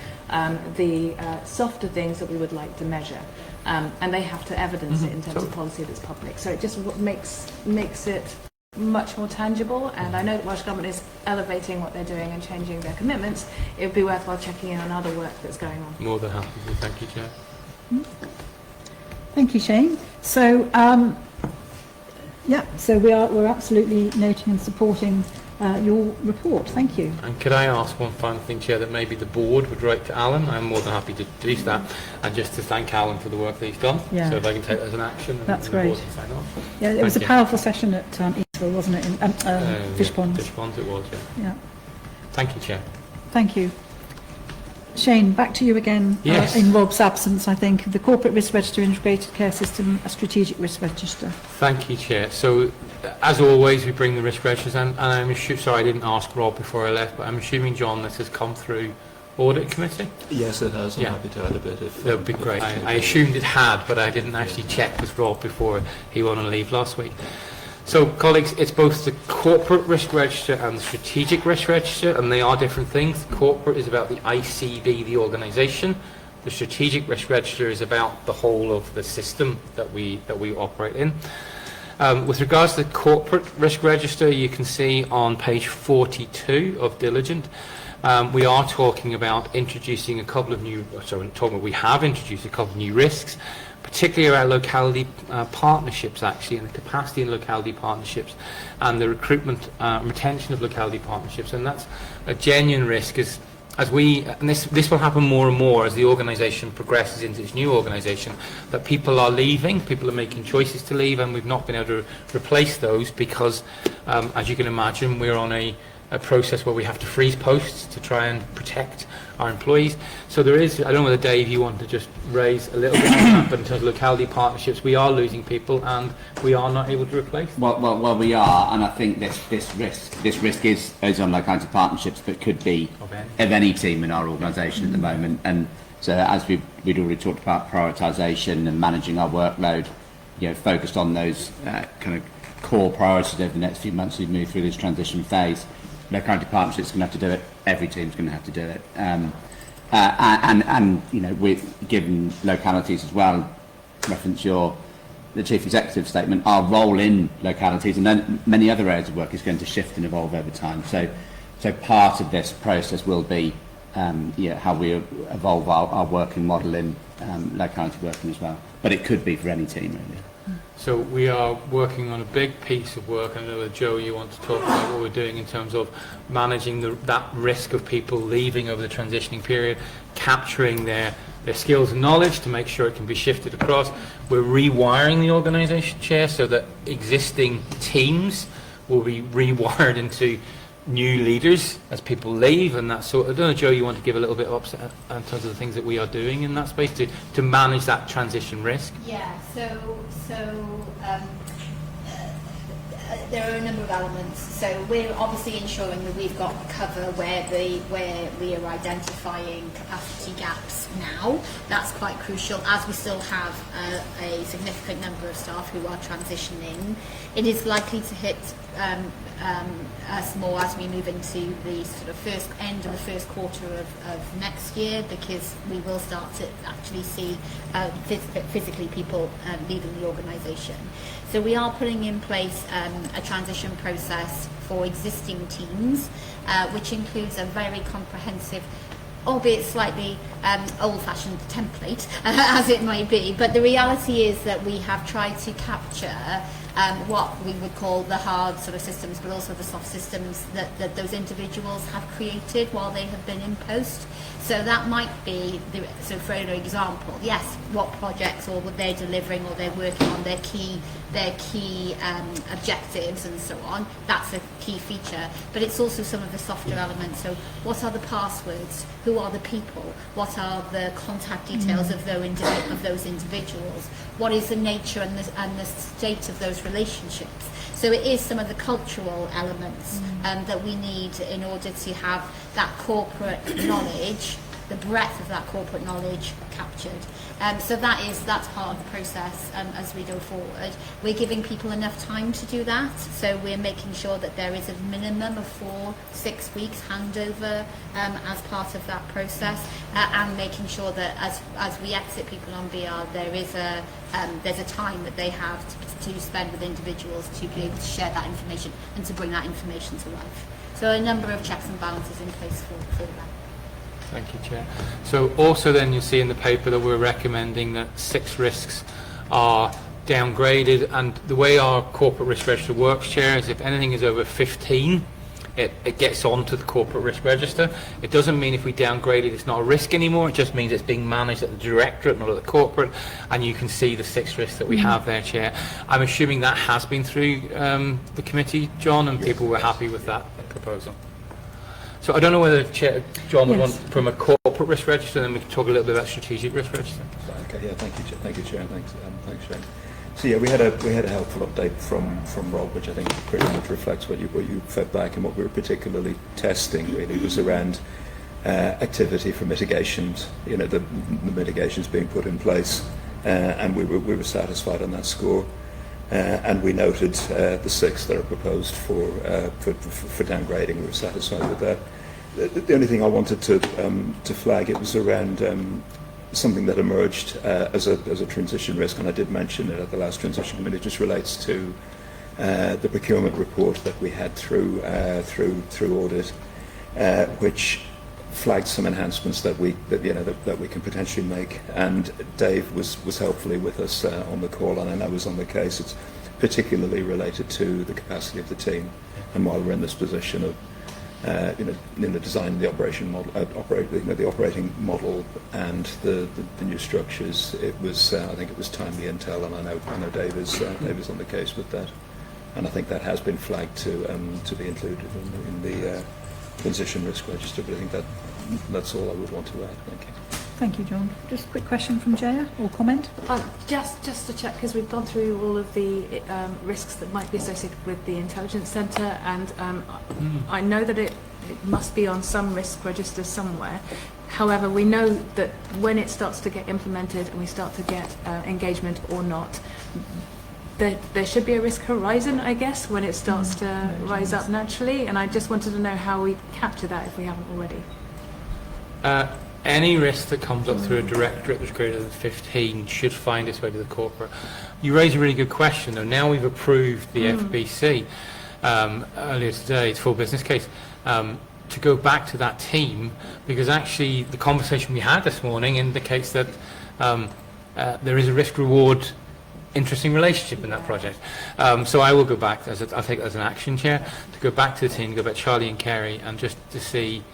F: the softer things that we would like to measure. And they have to evidence it in terms of policy that's public. So it just makes it much more tangible, and I know that Welsh Government is elevating what they're doing and changing their commitments. It would be worthwhile checking in on other work that's going on.
D: More than happy to. Thank you, Chair.
A: Thank you, Shane. So, so we're absolutely noting and supporting your report. Thank you.
D: And could I ask one final thing, Chair, that maybe the board would write to Alan? I'm more than happy to do that, and just to thank Alan for the work that he's done.
A: Yeah.
D: So if I can take that as an action,
A: that's
D: and
A: great.
D: The board can sign off.
A: Yeah, it was a powerful session at Eastville, wasn't it? In Fish Ponds.
D: Fish Ponds, it was.
A: Yeah.
D: Thank you, Chair.
A: Thank you. Shane, back to you again.
D: Yes.
A: In Rob's absence, I think, the Corporate Risk Register, Integrated Care System, a Strategic Risk Register.
D: Thank you, Chair. So, as always, we bring the risk registers, and I'm sorry I didn't ask Rob before I left, but I'm assuming, John, this has come through Audit Committee?
J: Yes, it has. I'm happy to add a bit.
D: That would be great. I assumed it had, but I didn't actually check with Rob before he went on leave last week. So, colleagues, it's both the Corporate Risk Register and the Strategic Risk Register, and they are different things. The corporate is about the ICB, the organisation. The Strategic Risk Register is about the whole of the system that we operate in. With regards to the Corporate Risk Register, you can see on page 42 of Diligent, we are talking about introducing a couple of new, we have introduced a couple of new risks, particularly around locality partnerships, actually, and the capacity in locality partnerships and the recruitment and retention of locality partnerships. And that's a genuine risk as this will happen more and more as the organisation progresses into its new organisation, that people are leaving, people are making choices to leave, and we've not been able to replace those because, as you can imagine, we're on a process where we have to freeze posts to try and protect our employees. So there is, I don't know whether Dave you want to just raise a little bit on that, but in terms of locality partnerships, we are losing people and we are not able to replace them.
K: Well, we are, and I think this risk is on locality partnerships, but could be of any team in our organisation at the moment. And so, as we'd already talked about prioritisation and managing our workload, focused on those kind of core priorities over the next few months as we move through this transition phase. Locality partnerships are going to have to do it. Every team's going to have to do it. And with given localities as well, reference the chief executive statement, our role in localities and then many other areas of work is going to shift and evolve over time. So part of this process will be how we evolve our working model in locality working as well. But it could be for any team really.
D: So we are working on a big piece of work. I know that Joe, you want to talk about what we're doing in terms of managing that risk of people leaving over the transitioning period, capturing their skills and knowledge to make sure it can be shifted across. We're rewiring the organisation, Chair, so that existing teams will be rewired into new leaders as people leave, and that sort. I don't know, Joe, you want to give a little bit of upset in terms of the things that we are doing in that space to manage that transition risk?
C: Yeah, there are a number of elements. So we're obviously ensuring that we've got cover where we are identifying capacity gaps now. That's quite crucial, as we still have a significant number of staff who are transitioning. It is likely to hit us more as we move into the sort of end of the first quarter of next year, because we will start to actually see physically people leaving the organisation. So we are putting in place a transition process for existing teams, which includes a very comprehensive, albeit slightly old-fashioned template, as it may be. But the reality is that we have tried to capture what we would call the hard sort of systems, but also the soft systems that those individuals have created while they have been in post. So that might be, so for an example, yes, what projects or what they're delivering or they're working on, their key objectives and so on. That's a key feature. But it's also some of the softer elements. So what are the passwords? Who are the people? What are the contact details of those individuals? What is the nature and the state of those relationships? So it is some of the cultural elements that we need in order to have that corporate knowledge, the breadth of that corporate knowledge captured. So that's part of the process as we go forward. We're giving people enough time to do that, so we're making sure that there is a minimum of 4-6 weeks handover as part of that process, and making sure that as we exit people on BR, there's a time that they have to spend with individuals to be able to share that information and to bring that information to life. So a number of checks and balances in place for that.
D: Thank you, Chair. So also then you'll see in the paper that we're recommending that 6 risks are downgraded, and the way our corporate risk register works, Chair, is if anything is over 15, it gets onto the corporate risk register. It doesn't mean if we downgrade it, it's not a risk anymore. It just means it's being managed at the directorate, not at the corporate, and you can see the 6 risks that we have there, Chair. I'm assuming that has been through the committee, John, and people were happy with that proposal. So I don't know whether Chair John would want from a corporate risk register, and then we can talk a little bit about strategic risk register.
J: Okay, yeah, thank you, Chair, and thanks, Shane. So yeah, we had a helpful update from Rob, which I think pretty much reflects what you fed back, and what we were particularly testing really was around activity for mitigations. You know, the mitigations being put in place, and we were satisfied on that score. And we noted the 6 that are proposed for downgrading. We were satisfied with that. The only thing I wanted to flag, it was around something that emerged as a transition risk, and I did mention it at the last transition committee. It just relates to the procurement report that we had through audit, which flagged some enhancements that we can potentially make. And Dave was helpfully with us on the call, and I know was on the case. It's particularly related to the capacity of the team, and while we're in this position of designing the operation model, the operating model and the new structures, it was I think it was timely intel, and I know Dave is on the case with that, and I think that has been flagged to be included in the transition risk register. But I think that's all I would want to add. Thank you.
A: Thank you, John. Just a quick question from Jaya, or comment?
F: Just to check, because we've gone through all of the risks that might be associated with the intelligence centre, and I know that it must be on some risk register somewhere. However, we know that when it starts to get implemented and we start to get engagement or not, there should be a risk horizon, I guess, when it starts to rise up naturally, and I just wanted to know how we capture that if we haven't already.
D: Any risk that comes up through a directorate that's greater than 15 should find its way to the corporate. You raise a really good question, though. Now we've approved the FBC earlier today, it's full business case, to go back to that team, because actually the conversation we had this morning indicates that there is a risk-reward interesting relationship in that project. So I will go back, I'll take it as an action, Chair, to go back to the team, go back to Charlie and Kerry, and just to see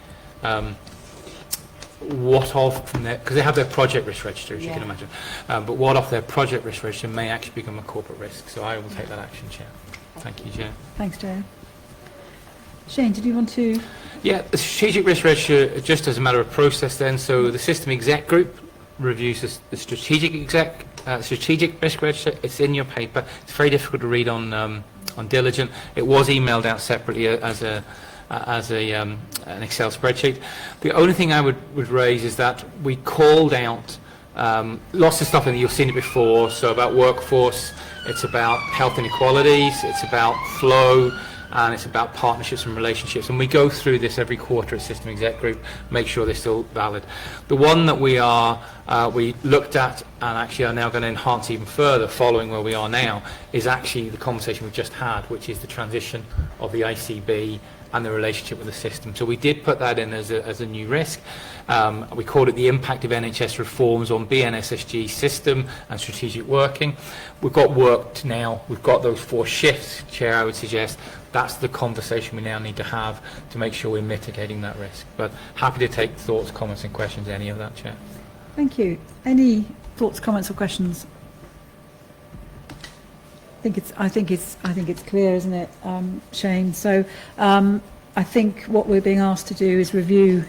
D: what of from their, because they have their project risk register, as you can imagine, but what of their project risk register may actually become a corporate risk. So I will take that action, Chair. Thank you, Chair.
A: Thanks, Jaya. Shane, did you want to?
D: Yeah, the strategic risk register, just as a matter of process then, so the system exec group reviews the strategic risk register. It's in your paper. It's very difficult to read on Diligent. It was emailed out separately as an Excel spreadsheet. The only thing I would raise is that we called out lots of stuff, and you've seen it before, so about workforce, it's about health inequalities, it's about flow, and it's about partnerships and relationships. And we go through this every quarter at System Exec Group, make sure they're still valid. The one that we looked at and actually are now going to enhance even further following where we are now is actually the conversation we've just had, which is the transition of the ICB and the relationship with the system. So we did put that in as a new risk. We called it the impact of NHS reforms on BNSSG system and strategic working. We've got worked now, we've got those 4 shifts, Chair, I would suggest. That's the conversation we now need to have to make sure we're mitigating that risk. But happy to take thoughts, comments and questions, any of that, Chair.
A: Thank you. Any thoughts, comments or questions? I think it's clear, isn't it, Shane? So I think what we're being asked to do is review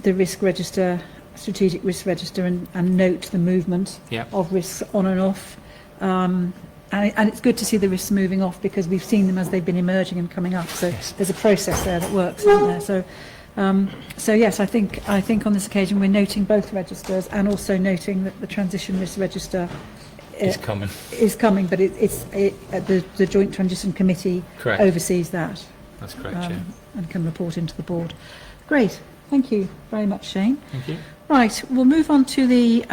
A: the risk register, strategic risk register, and note the movement of risks on and off. And it's good to see the risks moving off because we've seen them as they've been emerging and coming up. So there's a process there that works, isn't there? So yes, I think on this occasion we're noting both registers and also noting that the transition risk register is coming, but the Joint Transition Committee oversees that.
D: That's correct, Chair.
A: And can report into the board. Great, thank you very much, Shane.
D: Thank you.
A: Right, we'll move on to the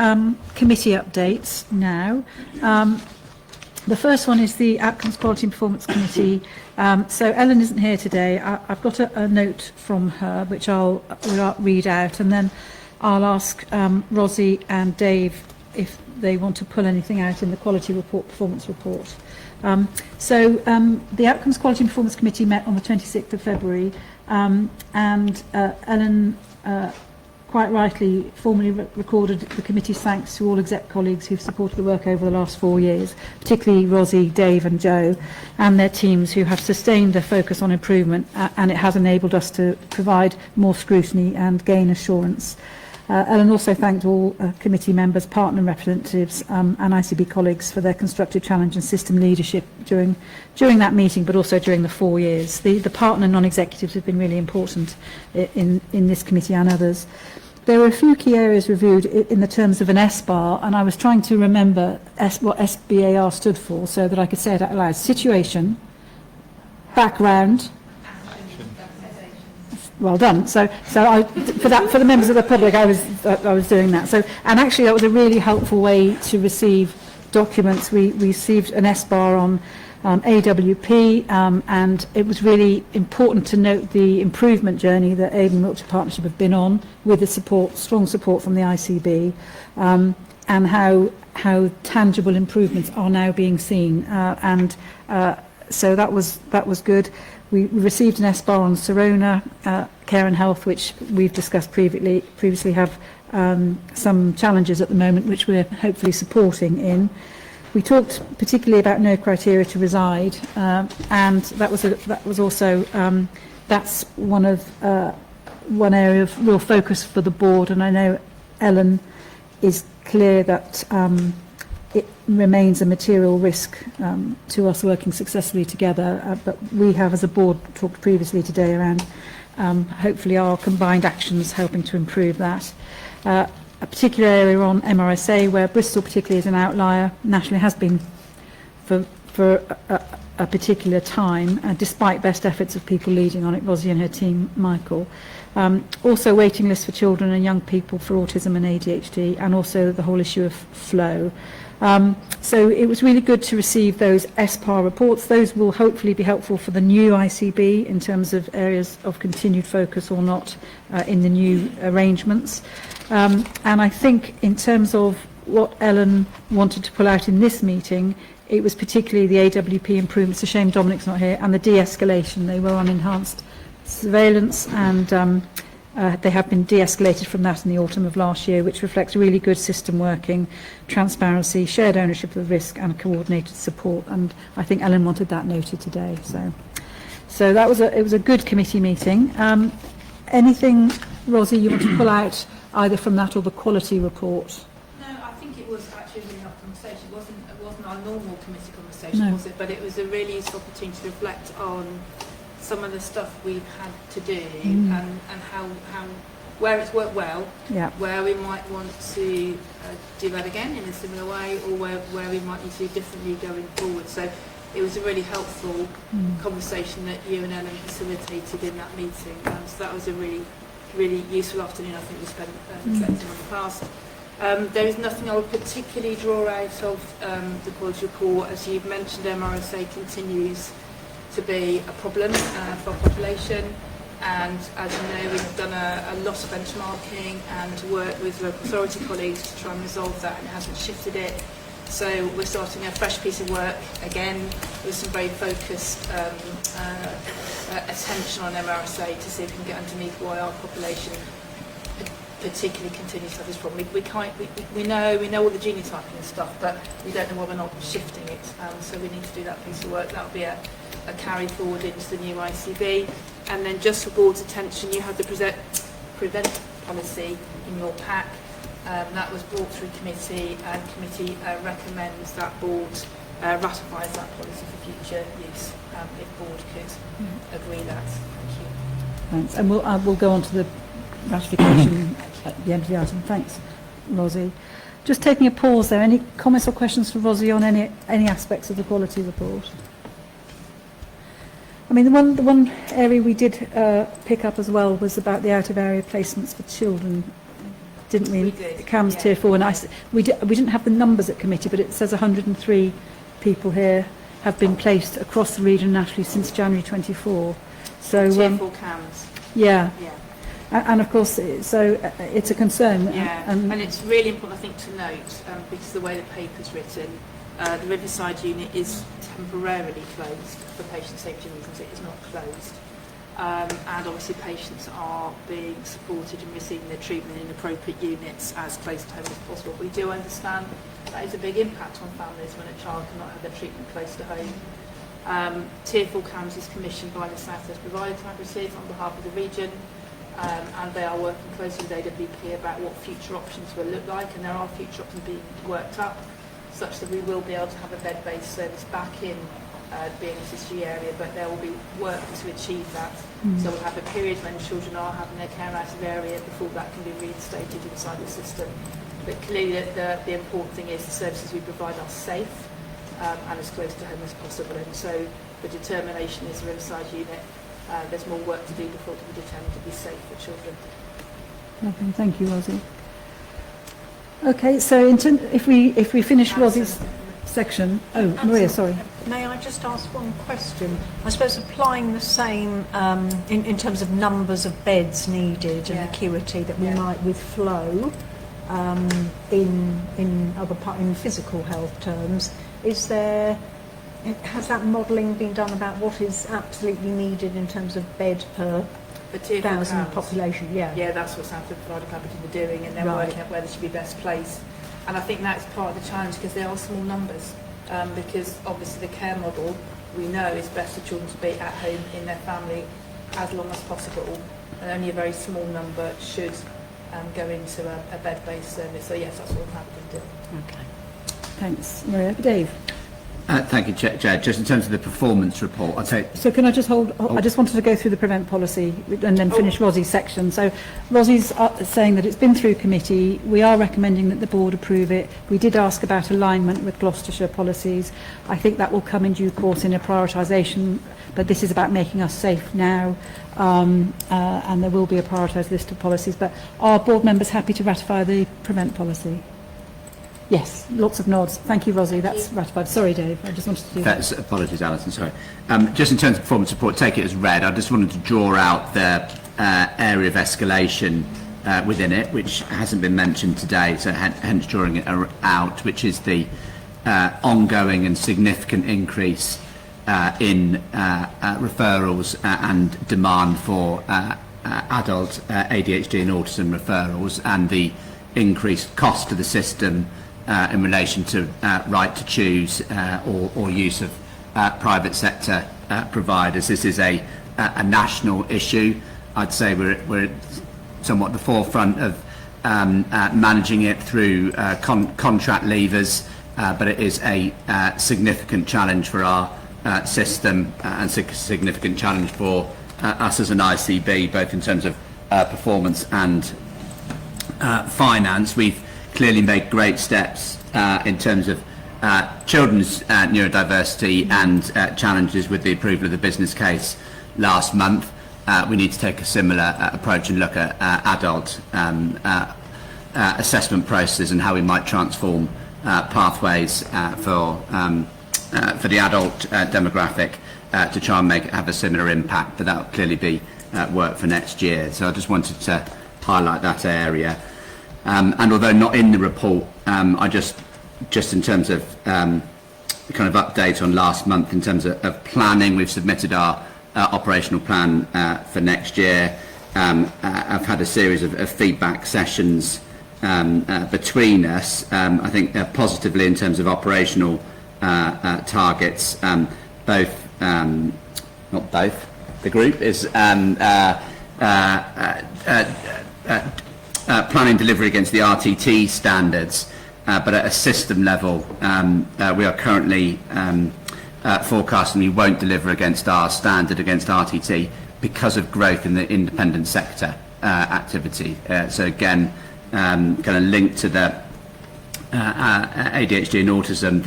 A: committee updates now. The first one is the Outcomes Quality and Performance Committee. So Ellen isn't here today. I've got a note from her which I'll read out, and then I'll ask Rosie and Dave if they want to pull anything out in the quality report, performance report. So the Outcomes Quality and Performance Committee met on the 26th of February, and Ellen quite rightly formally recorded the committee's thanks to all exec colleagues who've supported the work over the last 4 years, particularly Rosie, Dave and Joe, and their teams who have sustained their focus on improvement, and it has enabled us to provide more scrutiny and gain assurance. Ellen also thanked all committee members, partner representatives and ICB colleagues for their constructive challenge and system leadership during that meeting, but also during the 4 years. The partner non-executives have been really important in this committee and others. There were a few key areas reviewed in the terms of an SBAR, and I was trying to remember what SBAR stood for so that I could say it out loud. Situation, background. Well done. So for the members of the public, I was doing that. So, and actually that was a really helpful way to receive documents. We received an SBAR on AWP, and it was really important to note the improvement journey that Avon Wiltshire Partnership have been on, with the strong support from the ICB, and how tangible improvements are now being seen. So that was good. We received an SBAR on Serona Care and Health, which we've discussed previously have some challenges at the moment, which we're hopefully supporting in. We talked particularly about no criteria to reside, and that was also that's one area of real focus for the board. And I know Ellen is clear that it remains a material risk to us working successfully together, but we have as a board talked previously today around hopefully our combined actions helping to improve that. A particular area on MRSA, where Bristol particularly is an outlier, nationally has been for a particular time, despite best efforts of people leading on it, Rosie and her team, Michael. Also waiting lists for children and young people for autism and ADHD, and also the whole issue of flow. So it was really good to receive those SPAR reports. Those will hopefully be helpful for the new ICB in terms of areas of continued focus or not in the new arrangements. And I think in terms of what Ellen wanted to pull out in this meeting, it was particularly the AWP improvements. It's a shame Dominic's not here, and the de-escalation. They were on enhanced surveillance, and they have been de-escalated from that in the autumn of last year, which reflects really good system working, transparency, shared ownership of risk and coordinated support. And I think Ellen wanted that noted today. So that was it was a good committee meeting. Anything, Rosie, you want to pull out either from that or the quality report?
I: No, I think it was actually a really nice conversation. It wasn't our normal committee conversation, was it? But it was a really useful opportunity to reflect on some of the stuff we've had to do and how where it's worked well, where we might want to do that again in a similar way, or where we might need to do differently going forward. So it was a really helpful conversation that you and Ellen facilitated in that meeting. So that was a really useful afternoon. I think we spent reflecting on the past. There is nothing I would particularly draw out of the quality report. As you've mentioned, MRSA continues to be a problem for our population, and as you know, we've done a lot of benchmarking and work with local authority colleagues to try and resolve that, and it hasn't shifted it. So we're starting a fresh piece of work again with some very focused attention on MRSA to see if we can get underneath why our population particularly continues to have this problem. We know all the genotyping and stuff, but we don't know why we're not shifting it. So we need to do that piece of work. That will be a carry forward into the new ICB. And then just for board's attention, you have the prevent policy in your pack. That was brought through committee, and committee recommends that board ratifies that policy for future use, if board could agree that. Thank you.
A: Thanks. And we'll go on to the ratification at the end of the item. Thanks, Rosie. Just taking a pause there. Any comments or questions for Rosie on any aspects of the quality report? I mean, the one area we did pick up as well was about the out-of-area placements for children, didn't we?
I: We did.
A: CAMS
I: Yeah.
A: Tier 4, and we didn't have the numbers at committee, but it says 103 people here have been placed across the region nationally since January 24. So
I: Tier 4 CAMS.
A: yeah.
I: Yeah.
A: And of course, it's a concern.
I: Yeah, and it's really important, I think, to note, because of the way the paper's written, the Riverside unit is temporarily closed for patient safety reasons. It is not closed. And obviously patients are being supported and receiving their treatment in appropriate units as close to home as possible. We do understand that is a big impact on families when a child cannot have their treatment close to home. Tier 4 CAMS is commissioned by the South West Provider Collaborative on behalf of the region. And they are working closely with AWP about what future options will look like, and there are future options being worked up such that we will be able to have a bed-based service back in the BNSSG area, but there will be work to achieve that. So we'll have a period when children are having their care out of area before that can be reinstated inside the system. But clearly the important thing is the services we provide are safe and as close to home as possible, and so the determination is the Riverside unit. There's more work to do before it can be determined to be safe for children.
A: Okay, thank you, Rosie. Okay, so if we finish Rosie's section, Maria, sorry.
G: May I just ask one question? I suppose applying the same in terms of numbers of beds needed and acuity that we might with flow in physical health terms, has that modelling been done about what is absolutely needed in terms of bed per 1,000 population?
I: Yeah, that's what South West Provider Collaborative are doing, and they're working out where they should be best placed. And I think that's part of the challenge because they are small numbers. Because obviously the care model we know is best for children to be at home in their family as long as possible, and only a very small number should go into a bed-based service. So yes, that's what we're happy to do.
A: Okay. Thanks, Maria. Dave.
K: Thank you, Chair. Just in terms of the performance report, I'd say...
A: So can I just I just wanted to go through the prevent policy and then finish Rosie's section. So Rosie's saying that it's been through committee. We are recommending that the board approve it. We did ask about alignment with Gloucestershire policies. I think that will come in due course in a prioritisation, but this is about making us safe now, and there will be a prioritised list of policies. But are board members happy to ratify the prevent policy? Yes, lots of nods. Thank you, Rosie. That's ratified. Sorry, Dave. I just wanted to do that.
K: Apologies, Alison. Sorry. Just in terms of performance report, take it as read. I just wanted to draw out the area of escalation within it, which hasn't been mentioned today, so hence drawing it out, which is the ongoing and significant increase in referrals and demand for adult ADHD and autism referrals, and the increased cost to the system in relation to right to choose or use of private sector providers. This is a national issue. I'd say we're somewhat at the forefront of managing it through contract levers, but it is a significant challenge for our system and significant challenge for us as an ICB, both in terms of performance and finance. We've clearly made great steps in terms of children's neurodiversity and challenges with the approval of the business case last month, we need to take a similar approach and look at adult assessment processes and how we might transform pathways for the adult demographic to try and have a similar impact, but that will clearly be work for next year. So I just wanted to highlight that area. And although not in the report, I just in terms of kind of update on last month in terms of planning, we've submitted our operational plan for next year. I've had a series of feedback sessions between us, I think positively in terms of operational targets. The group is planning delivery against the RTT standards, but at a system level, we are currently forecasting we won't deliver against our standard against RTT because of growth in the independent sector activity. So again, kind of linked to the ADHD and autism,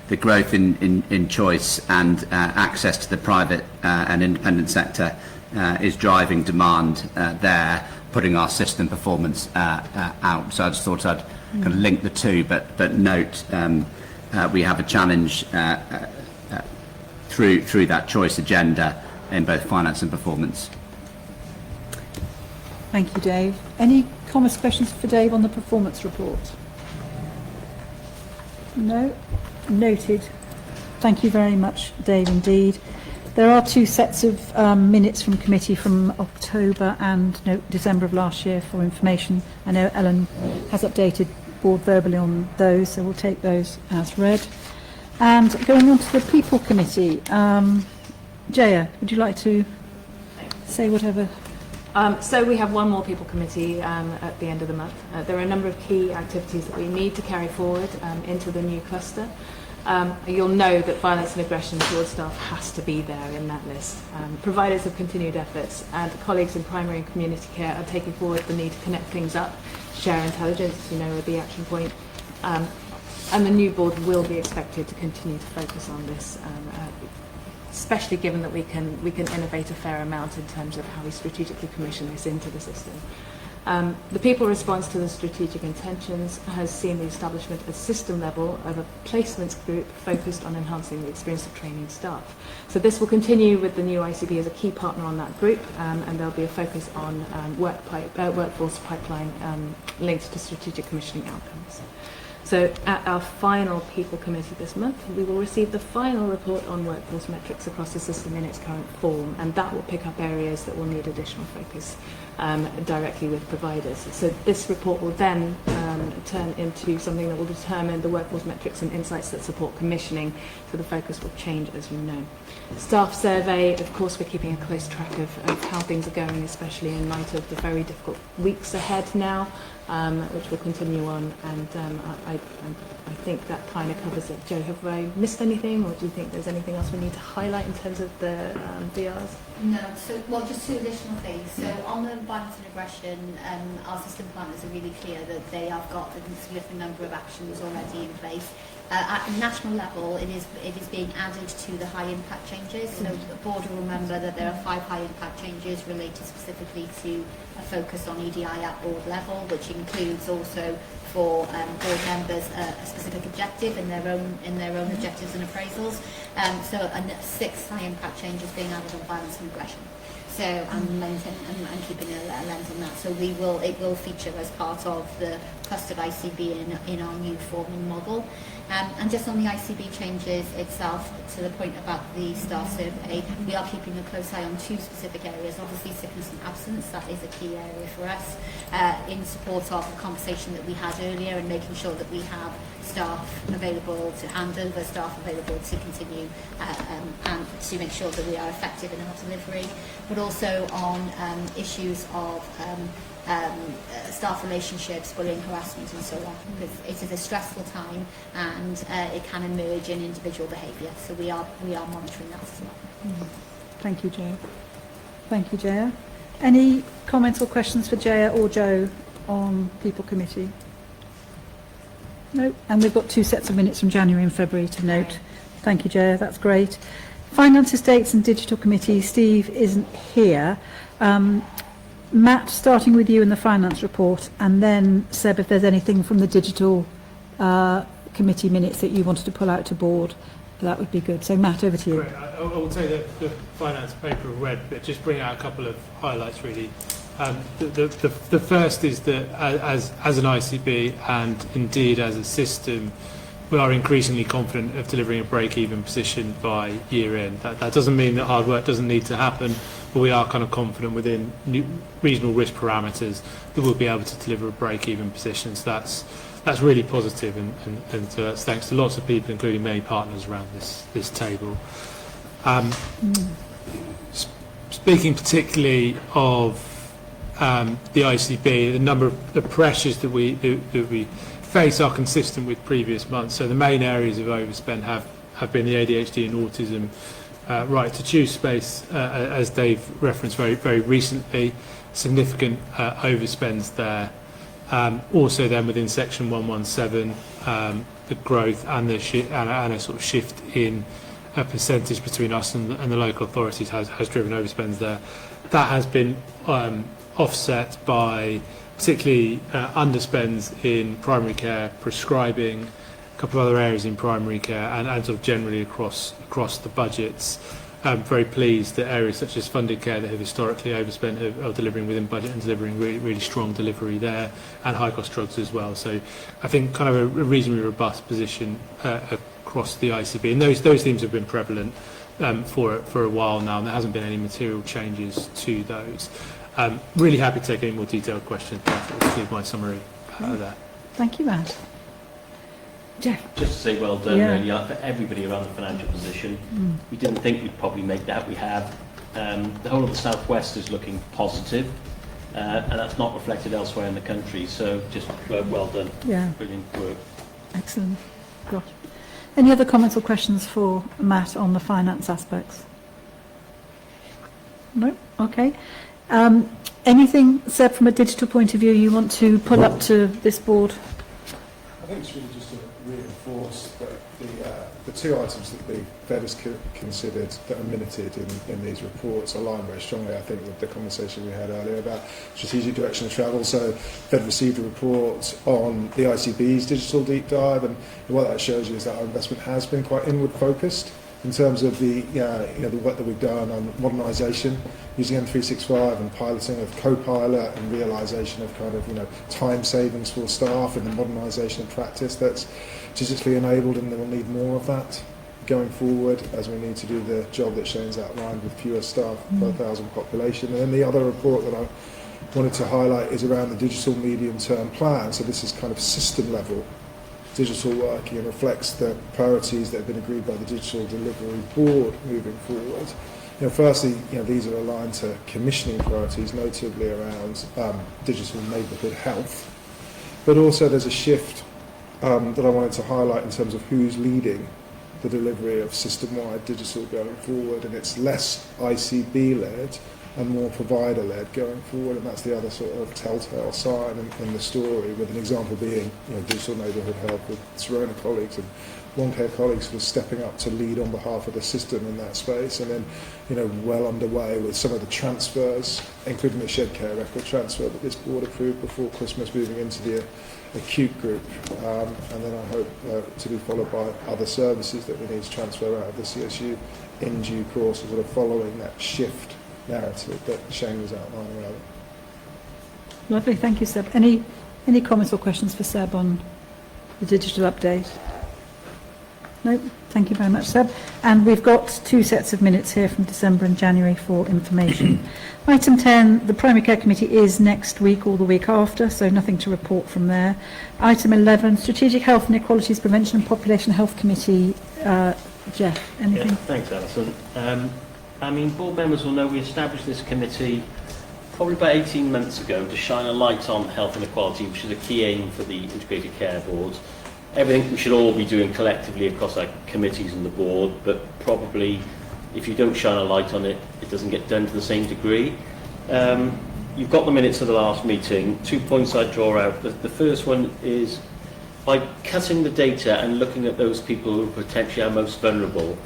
K: the growth in choice and access to the private and independent sector is driving demand there, putting our system performance out. So I just thought I'd kind of link the two, but note we have a challenge through that choice agenda in both finance and performance.
A: Thank you, Dave. Any comments, questions for Dave on the performance report? No? Noted. Thank you very much, Dave, indeed. There are two sets of minutes from committee from October and December of last year for information. I know Ellen has updated board verbally on those, so we'll take those as read. And going on to the People Committee, Jaya, would you like to say whatever?
F: So we have one more People Committee at the end of the month. There are a number of key activities that we need to carry forward into the new cluster. You'll know that violence and aggression towards staff has to be there in that list. Providers of continued efforts and colleagues in primary and community care are taking forward the need to connect things up, share intelligence, at the action point. And the new board will be expected to continue to focus on this, especially given that we can innovate a fair amount in terms of how we strategically commission this into the system. The people response to the strategic intentions has seen the establishment at system level of a placements group focused on enhancing the experience of training staff. So this will continue with the new ICB as a key partner on that group, and there'll be a focus on workforce pipeline linked to strategic commissioning outcomes. So at our final People Committee this month, we will receive the final report on workforce metrics across the system in its current form, and that will pick up areas that will need additional focus directly with providers. So this report will then turn into something that will determine the workforce metrics and insights that support commissioning, so the focus will change, as you know. Staff survey, of course, we're keeping a close track of how things are going, especially in light of the very difficult weeks ahead now, which will continue on, and I think that kind of covers it. Jo, have I missed anything, or do you think there's anything else we need to highlight in terms of the VRs?
C: No, just two additional things. So on the violence and aggression, our system partners are really clear that they have got a significant number of actions already in place. At a national level, it is being added to the high impact changes. So the board will remember that there are 5 high impact changes related specifically to a focus on EDI at board level, which includes also for board members a specific objective in their own objectives and appraisals. So 6 high impact changes being added on violence and aggression. So and keeping a lens on that. So it will feature as part of the clustered ICB in our new forming model. And just on the ICB changes itself, to the point about the staff survey, we are keeping a close eye on 2 specific areas. Obviously, sickness and absence, that is a key area for us, in support of the conversation that we had earlier, and making sure that we have staff available to hand over, staff available to continue, and to make sure that we are effective in our delivery, but also on issues of staff relationships, bullying, harassment and so on, because it is a stressful time and it can emerge in individual behaviour, so we are monitoring that as well.
A: Thank you, Jaya. Thank you, Jaya. Any comments or questions for Jaya or Jo on People Committee? No, and we've got 2 sets of minutes from January and February to note. Thank you, Joe, that's great. Finance, Estates and Digital Committee, Steve isn't here. Matt, starting with you in the finance report, and then Seb, if there's anything from the digital committee minutes that you wanted to pull out to board, that would be good. So Matt, over to you.
L: Great. I will say that the finance paper I've read, but just bring out a couple of highlights really. The first is that as an ICB and indeed as a system, we are increasingly confident of delivering a break-even position by year end. That doesn't mean that hard work doesn't need to happen, but we are kind of confident within reasonable risk parameters that we'll be able to deliver a break-even position. So that's really positive, and that's thanks to lots of people, including many partners around this table. Speaking particularly of the ICB, the number of the pressures that we face are consistent with previous months. So the main areas of overspend have been the ADHD and autism right to choose space, as Dave referenced very recently, significant overspends there. Also then within section 117, the growth and a sort of shift in a percentage between us and the local authorities has driven overspends there. That has been offset by particularly underspends in primary care, prescribing, a couple of other areas in primary care, and sort of generally across the budgets. I'm very pleased that areas such as funded care that have historically overspent are delivering within budget and delivering really strong delivery there, and high cost drugs as well. So I think kind of a reasonably robust position across the ICB, and those themes have been prevalent for a while now, and there hasn't been any material changes to those. Really happy to take any more detailed questions, but I'll leave my summary there.
A: Thank you, Matt. Jeff.
E: Just to say well done, really, for everybody around the financial position. We didn't think we'd probably make that. We have. The whole of the southwest is looking positive, and that's not reflected elsewhere in the country. So just well done.
A: Yeah.
E: Brilliant work.
A: Excellent. Gosh. Any other comments or questions for Matt on the finance aspects? No? Okay. Anything, Seb, from a digital point of view you want to put up to this board?
B: I think it's really just to reinforce that the two items that the Fed has considered that are minuted in these reports align very strongly, I think, with the conversation we had earlier about strategic direction of travel. So Fed received a report on the ICB's digital deep dive, and what that shows you is that our investment has been quite inward focused in terms of the work that we've done on modernisation, using M365 and piloting of Copilot and realisation of kind of time savings for staff and the modernisation of practice that's digitally enabled, and then we'll need more of that going forward as we need to do the job that Shane's outlined with fewer staff per 1,000 population. And then the other report that I wanted to highlight is around the digital medium-term plan. So this is kind of system level digital working and reflects the priorities that have been agreed by the Digital Delivery Board moving forward. Firstly, these are aligned to commissioning priorities, notably around digital neighbourhood health. But also there's a shift that I wanted to highlight in terms of who's leading the delivery of system-wide digital going forward, and it's less ICB-led and more provider-led going forward, and that's the other sort of telltale sign in the story, with an example being digital neighbourhood health with Serona colleagues and One Care colleagues who are stepping up to lead on behalf of the system in that space, and then well underway with some of the transfers, including the Shed Care record transfer that this board approved before Christmas, moving into the acute group, and then I hope to be followed by other services that we need to transfer out of the CSU in due course, sort of following that shift narrative that Shane was outlining earlier.
A: Lovely, thank you, Seb. Any comments or questions for Seb on the digital update? No, thank you very much, Seb. And we've got 2 sets of minutes here from December and January for information. Item 10, the Primary Care Committee is next week or the week after, so nothing to report from there. Item 11, Strategic Health and Equalities Prevention and Population Health Committee. Jeff, anything?
E: Yeah, thanks, Alison. Board members will know we established this committee probably about 18 months ago to shine a light on health inequality, which is a key aim for the Integrated Care Board. Everything we should all be doing collectively across our committees and the board, but probably if you don't shine a light on it, it doesn't get done to the same degree. You've got the minutes of the last meeting. 2 points I draw out. The first one is by cutting the data and looking at those people who potentially are most vulnerable,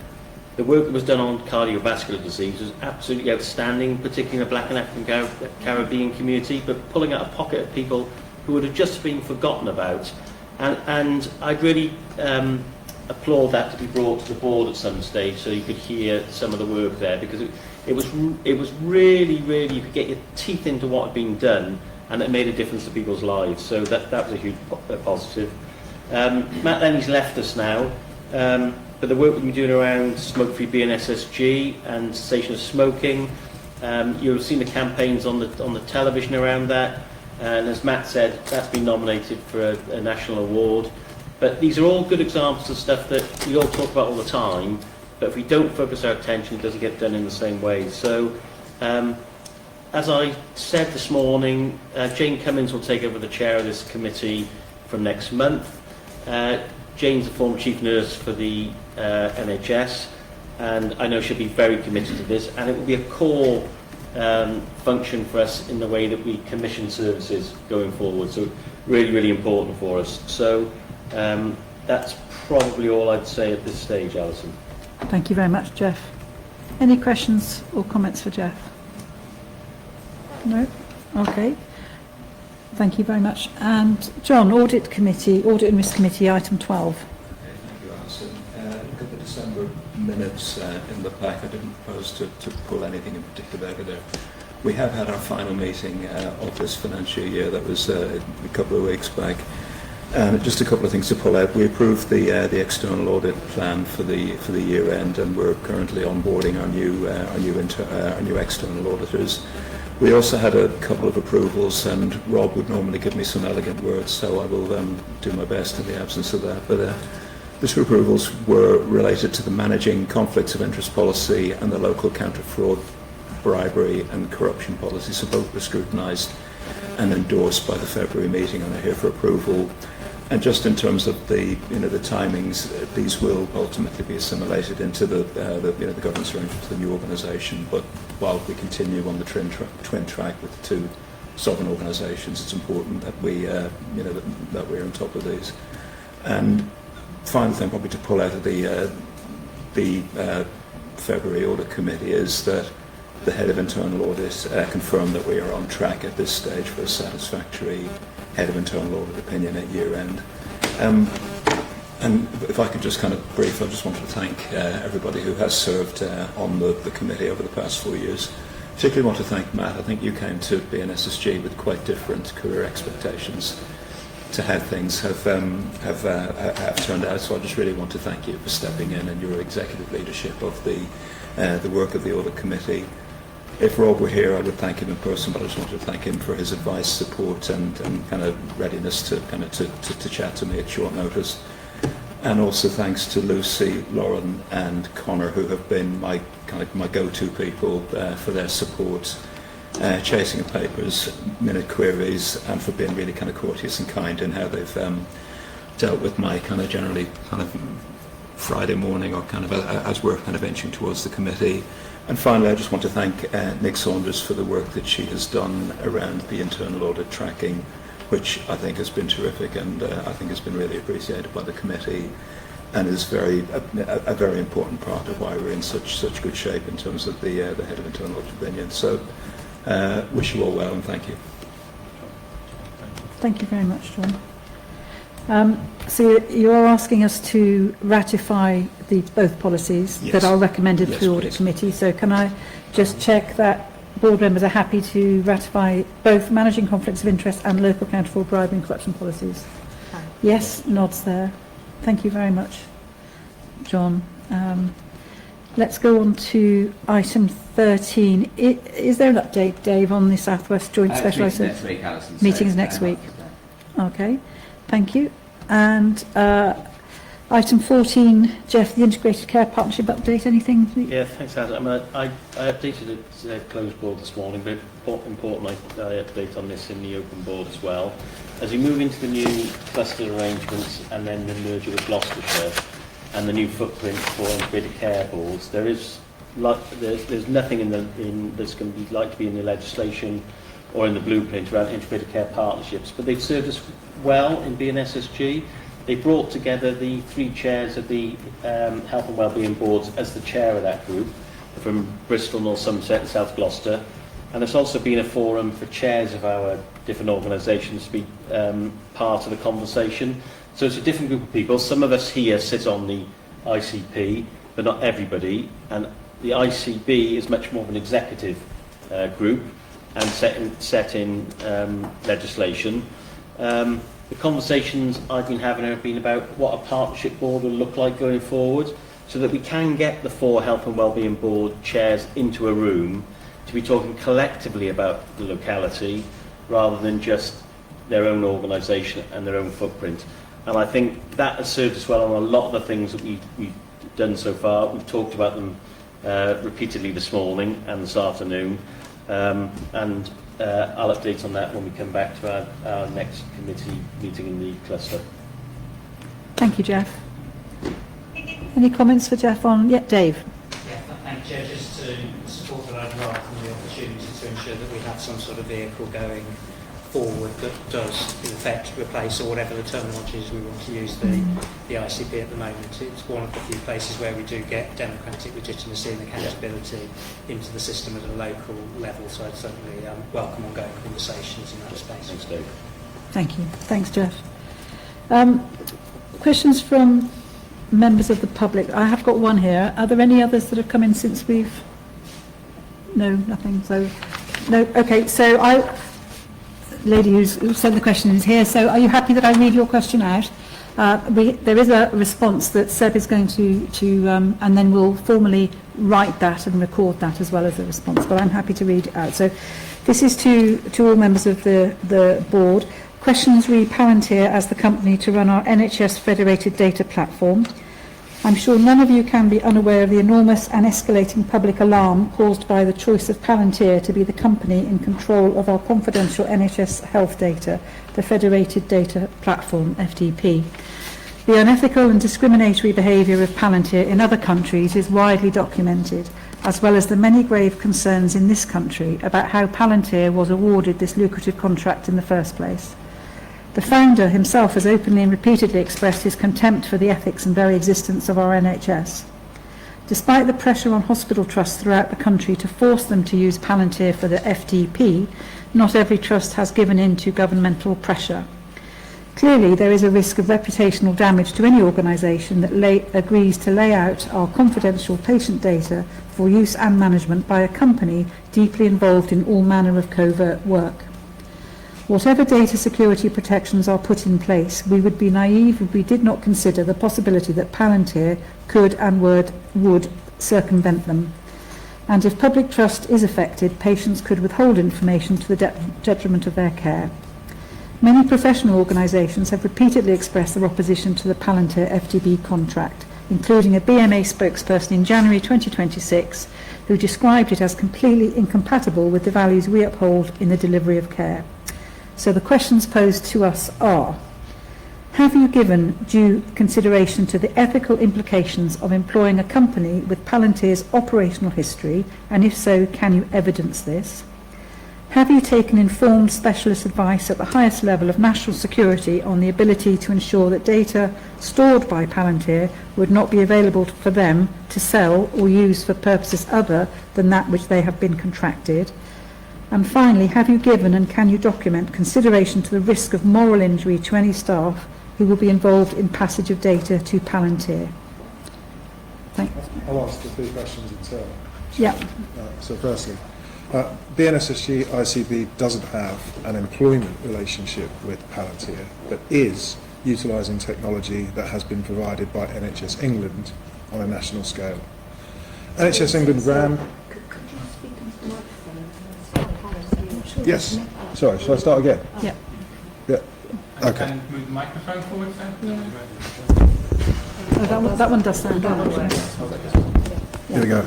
E: the work that was done on cardiovascular disease was absolutely outstanding, particularly in the Black and African Caribbean community, but pulling out a pocket of people who would have just been forgotten about. And I'd really applaud that to be brought to the board at some stage so you could hear some of the work there, because it was really, you could get your teeth into what had been done, and it made a difference to people's lives. So that was a huge positive. Matt Lenny's left us now, but the work we've been doing around smoke-free BNSSG and cessation of smoking, you'll have seen the campaigns on the television around that, and as Matt said, that's been nominated for a national award. But these are all good examples of stuff that we all talk about all the time, but if we don't focus our attention, it doesn't get done in the same way. So, as I said this morning, Jane Cummins will take over the chair of this committee from next month. Jane's a former chief nurse for the NHS, and I know she'll be very committed to this, and it will be a core function for us in the way that we commission services going forward. So really important for us. So that's probably all I'd say at this stage, Alison.
A: Thank you very much, Jeff. Any questions or comments for Jeff? No? Okay. Thank you very much. And John, Audit and Risk Committee, item 12.
J: Okay, thank you, Alison. Look at the December minutes in the pack. I didn't propose to pull anything in particular out of there. We have had our final meeting of this financial year. That was a couple of weeks back. Just a couple of things to pull out. We approved the external audit plan for the year end, and we're currently onboarding our new external auditors. We also had a couple of approvals, and Rob would normally give me some elegant words, so I will do my best in the absence of that. But the two approvals were related to the managing conflicts of interest policy and the local counter-fraud, bribery and corruption policy. So both were scrutinised and endorsed by the February meeting, and are here for approval. And just in terms of the timings, these will ultimately be assimilated into the governance arrangements of the new organisation. But while we continue on the twin track with the two sovereign organisations, it's important that we that we're on top of these. And final thing, probably to pull out of the February Audit Committee, is that the head of internal audit confirmed that we are on track at this stage for a satisfactory head of internal audit opinion at year end. And if I could just kind of brief, I just wanted to thank everybody who has served on the committee over the past 4 years. Particularly want to thank Matt. I think you came to BNSSG with quite different career expectations to how things have turned out. So I just really want to thank you for stepping in and your executive leadership of the work of the audit committee. If Rob were here, I would thank him in person, but I just wanted to thank him for his advice, support, and kind of readiness to chat to me at short notice. And also thanks to Lucy, Lauren, and Connor, who have been my go-to people for their support, chasing of papers, minute queries, and for being really kind of courteous and kind in how they've dealt with my generally Friday morning, or as we're inching towards the committee. And finally, I just want to thank Nick Saunders for the work that she has done around the internal audit tracking, which I think has been terrific, and I think has been really appreciated by the committee, and is a very important part of why we're in such good shape in terms of the head of internal audit opinion. So, wish you all well, and thank you.
A: Thank you very much, John. So you're asking us to ratify both policies that are recommended through the Audit Committee. So can I just check that board members are happy to ratify both managing conflicts of interest and local counter-fraud, bribery and corruption policies? Yes, nods there. Thank you very much, John. Let's go on to item 13. Is there an update, Dave, on the South West Joint Specialised
K: Next week, Alison.
A: Meetings next week. Okay, thank you. And item 14, Jeff, the Integrated Care Partnership update, anything?
E: Yeah, thanks, Alison. I updated a closed board this morning, but important I update on this in the open board as well. As we move into the new cluster arrangements and then the merger with Gloucestershire and the new footprint for integrated care boards, there's nothing that's going to be like to be in the legislation or in the blueprint around integrated care partnerships, but they've served us well in BNSSG. they brought together the 3 chairs of the Health and Wellbeing Boards as the chair of that group, from Bristol, North Somerset and South Gloucester. And it's also been a forum for chairs of our different organisations to be part of the conversation. So it's a different group of people. Some of us here sit on the ICP, but not everybody. And the ICB is much more of an executive group and set in legislation. The conversations I've been having have been about what a partnership board will look like going forward, so that we can get the 4 Health and Wellbeing Board chairs into a room to be talking collectively about the locality rather than just their own organisation and their own footprint. And I think that has served us well on a lot of the things that we've done so far. We've talked about them repeatedly this morning and this afternoon, and I'll update on that when we come back to our next committee meeting in the cluster.
A: Thank you, Jeff. Any comments for Jeff on... Yeah, Dave.
M: Yeah, thank you, Chair. Just to support that I'd welcome the opportunity to ensure that we have some sort of vehicle going forward that does, in effect, replace, or whatever the terminology is we want to use, the ICB at the moment. It's one of the few places where we do get democratic legitimacy and accountability into the system at a local level, so I'd certainly welcome ongoing conversations in that space.
E: Thanks, Dave.
A: Thank you. Thanks, Jeff. Questions from members of the public? I have got one here. Are there any others that have come in since we've... No, nothing. So, no. Okay, so lady who sent the question is here. So are you happy that I read your question out? There is a response that Seb is going to and then we'll formally write that and record that as well as a response, but I'm happy to read it out. So this is to all members of the board. Questions read Palantir as the company to run our NHS federated data platform. I'm sure none of you can be unaware of the enormous and escalating public alarm caused by the choice of Palantir to be the company in control of our confidential NHS health data, the Federated Data Platform, FDP. The unethical and discriminatory behaviour of Palantir in other countries is widely documented, as well as the many grave concerns in this country about how Palantir was awarded this lucrative contract in the first place. The founder himself has openly and repeatedly expressed his contempt for the ethics and very existence of our NHS. Despite the pressure on hospital trusts throughout the country to force them to use Palantir for the FDP, not every trust has given in to governmental pressure. Clearly, there is a risk of reputational damage to any organisation that agrees to lay out our confidential patient data for use and management by a company deeply involved in all manner of covert work. Whatever data security protections are put in place, we would be naive if we did not consider the possibility that Palantir could and would circumvent them. And if public trust is affected, patients could withhold information to the detriment of their care. Many professional organisations have repeatedly expressed their opposition to the Palantir FDB contract, including a BMA spokesperson in January 2026, who described it as completely incompatible with the values we uphold in the delivery of care. So the questions posed to us are: have you given due consideration to the ethical implications of employing a company with Palantir's operational history, and if so, can you evidence this? Have you taken informed specialist advice at the highest level of national security on the ability to ensure that data stored by Palantir would not be available for them to sell or use for purposes other than that which they have been contracted? And finally, have you given and can you document consideration to the risk of moral injury to any staff who will be involved in passage of data to Palantir? Thanks.
B: I'll ask the 3 questions in turn.
A: Yeah.
B: So firstly, the NSSG ICB doesn't have an employment relationship with Palantir, but is utilising technology that has been provided by NHS England on a national scale. NHS England ran... Yes. Sorry, shall I start again?
A: Yeah.
B: Yeah. Okay.
D: And move the microphone forward, then?
A: Yeah. Oh, that one does sound good.
B: Here we go.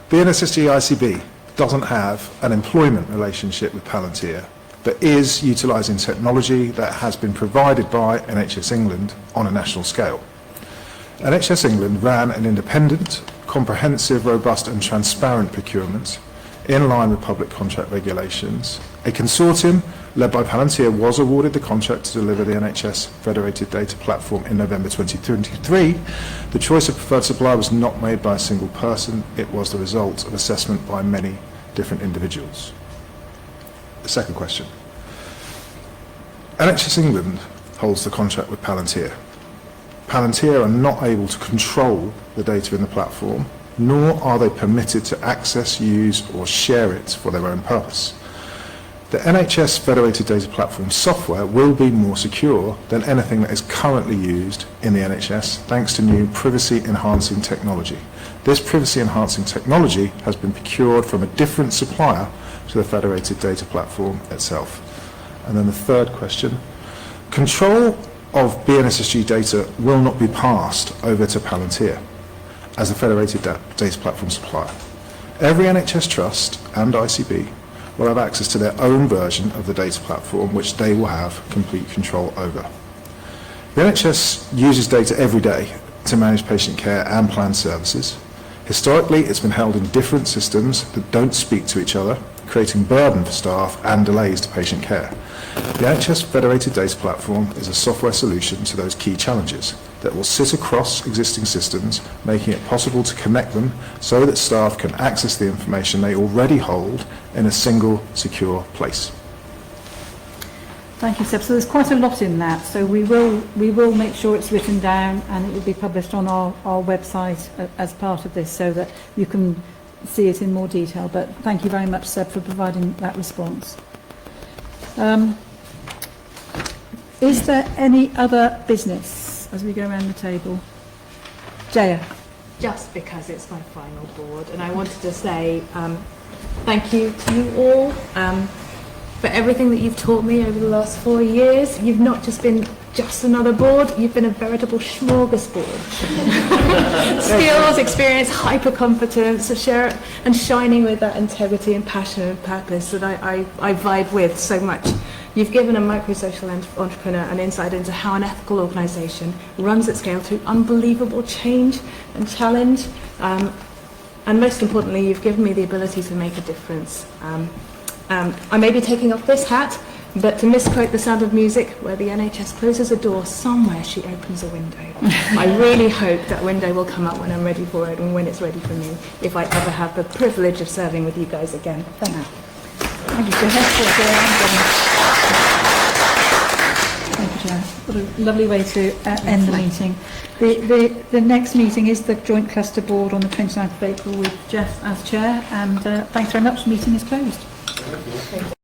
B: The NSSG ICB doesn't have an employment relationship with Palantir, but is utilising technology that has been provided by NHS England on a national scale. NHS England ran an independent, comprehensive, robust and transparent procurement in line with public contract regulations. A consortium
N: led by Palantir, was awarded the contract to deliver the NHS Federated Data Platform in November 2023, the choice of preferred supplier was not made by a single person. It was the result of assessment by many different individuals. The second question. NHS England holds the contract with Palantir. Palantir are not able to control the data in the platform, nor are they permitted to access, use or share it for their own purpose. The NHS Federated Data Platform software will be more secure than anything that is currently used in the NHS, thanks to new privacy-enhancing technology. This privacy-enhancing technology has been procured from a different supplier to the Federated Data Platform itself. And then the third question. Control of BNSSG data will not be passed over to Palantir as the Federated Data Platform supplier. Every NHS Trust and ICB will have access to their own version of the data platform, which they will have complete control over. The NHS uses data every day to manage patient care and plan services. Historically, it's been held in different systems that don't speak to each other, creating burden for staff and delays to patient care. The NHS Federated Data Platform is a software solution to those key challenges that will sit across existing systems, making it possible to connect them so that staff can access the information they already hold in a single, secure place.
A: Thank you, Seb. So there's quite a lot in that. So we will make sure it's written down and it will be published on our website as part of this so that you can see it in more detail. But thank you very much, Seb, for providing that response. Is there any other business as we go around the table? Jaya.
F: Just because it's my final board, and I wanted to say thank you to you all for everything that you've taught me over the last 4 years. You've not just been just another board, you've been a veritable smorgasbord. Skills, experience, hyper-competence, and shining with that integrity and passion and purpose that I vibe with so much. You've given a micro-social entrepreneur an insight into how an ethical organisation runs at scale through unbelievable change and challenge. And most importantly, you've given me the ability to make a difference. I may be taking off this hat, but to misquote The Sound of Music, where the NHS closes a door, somewhere she opens a window. I really hope that window will come up when I'm ready for it and when it's ready for me, if I ever have the privilege of serving with you guys again. Thank you.
A: Thank you, Jaya. Thank you, Jaya. What a lovely way to end the meeting. The next meeting is the Joint Cluster Board on the 29th of April with Jeff as chair, and thanks very much. The meeting is closed.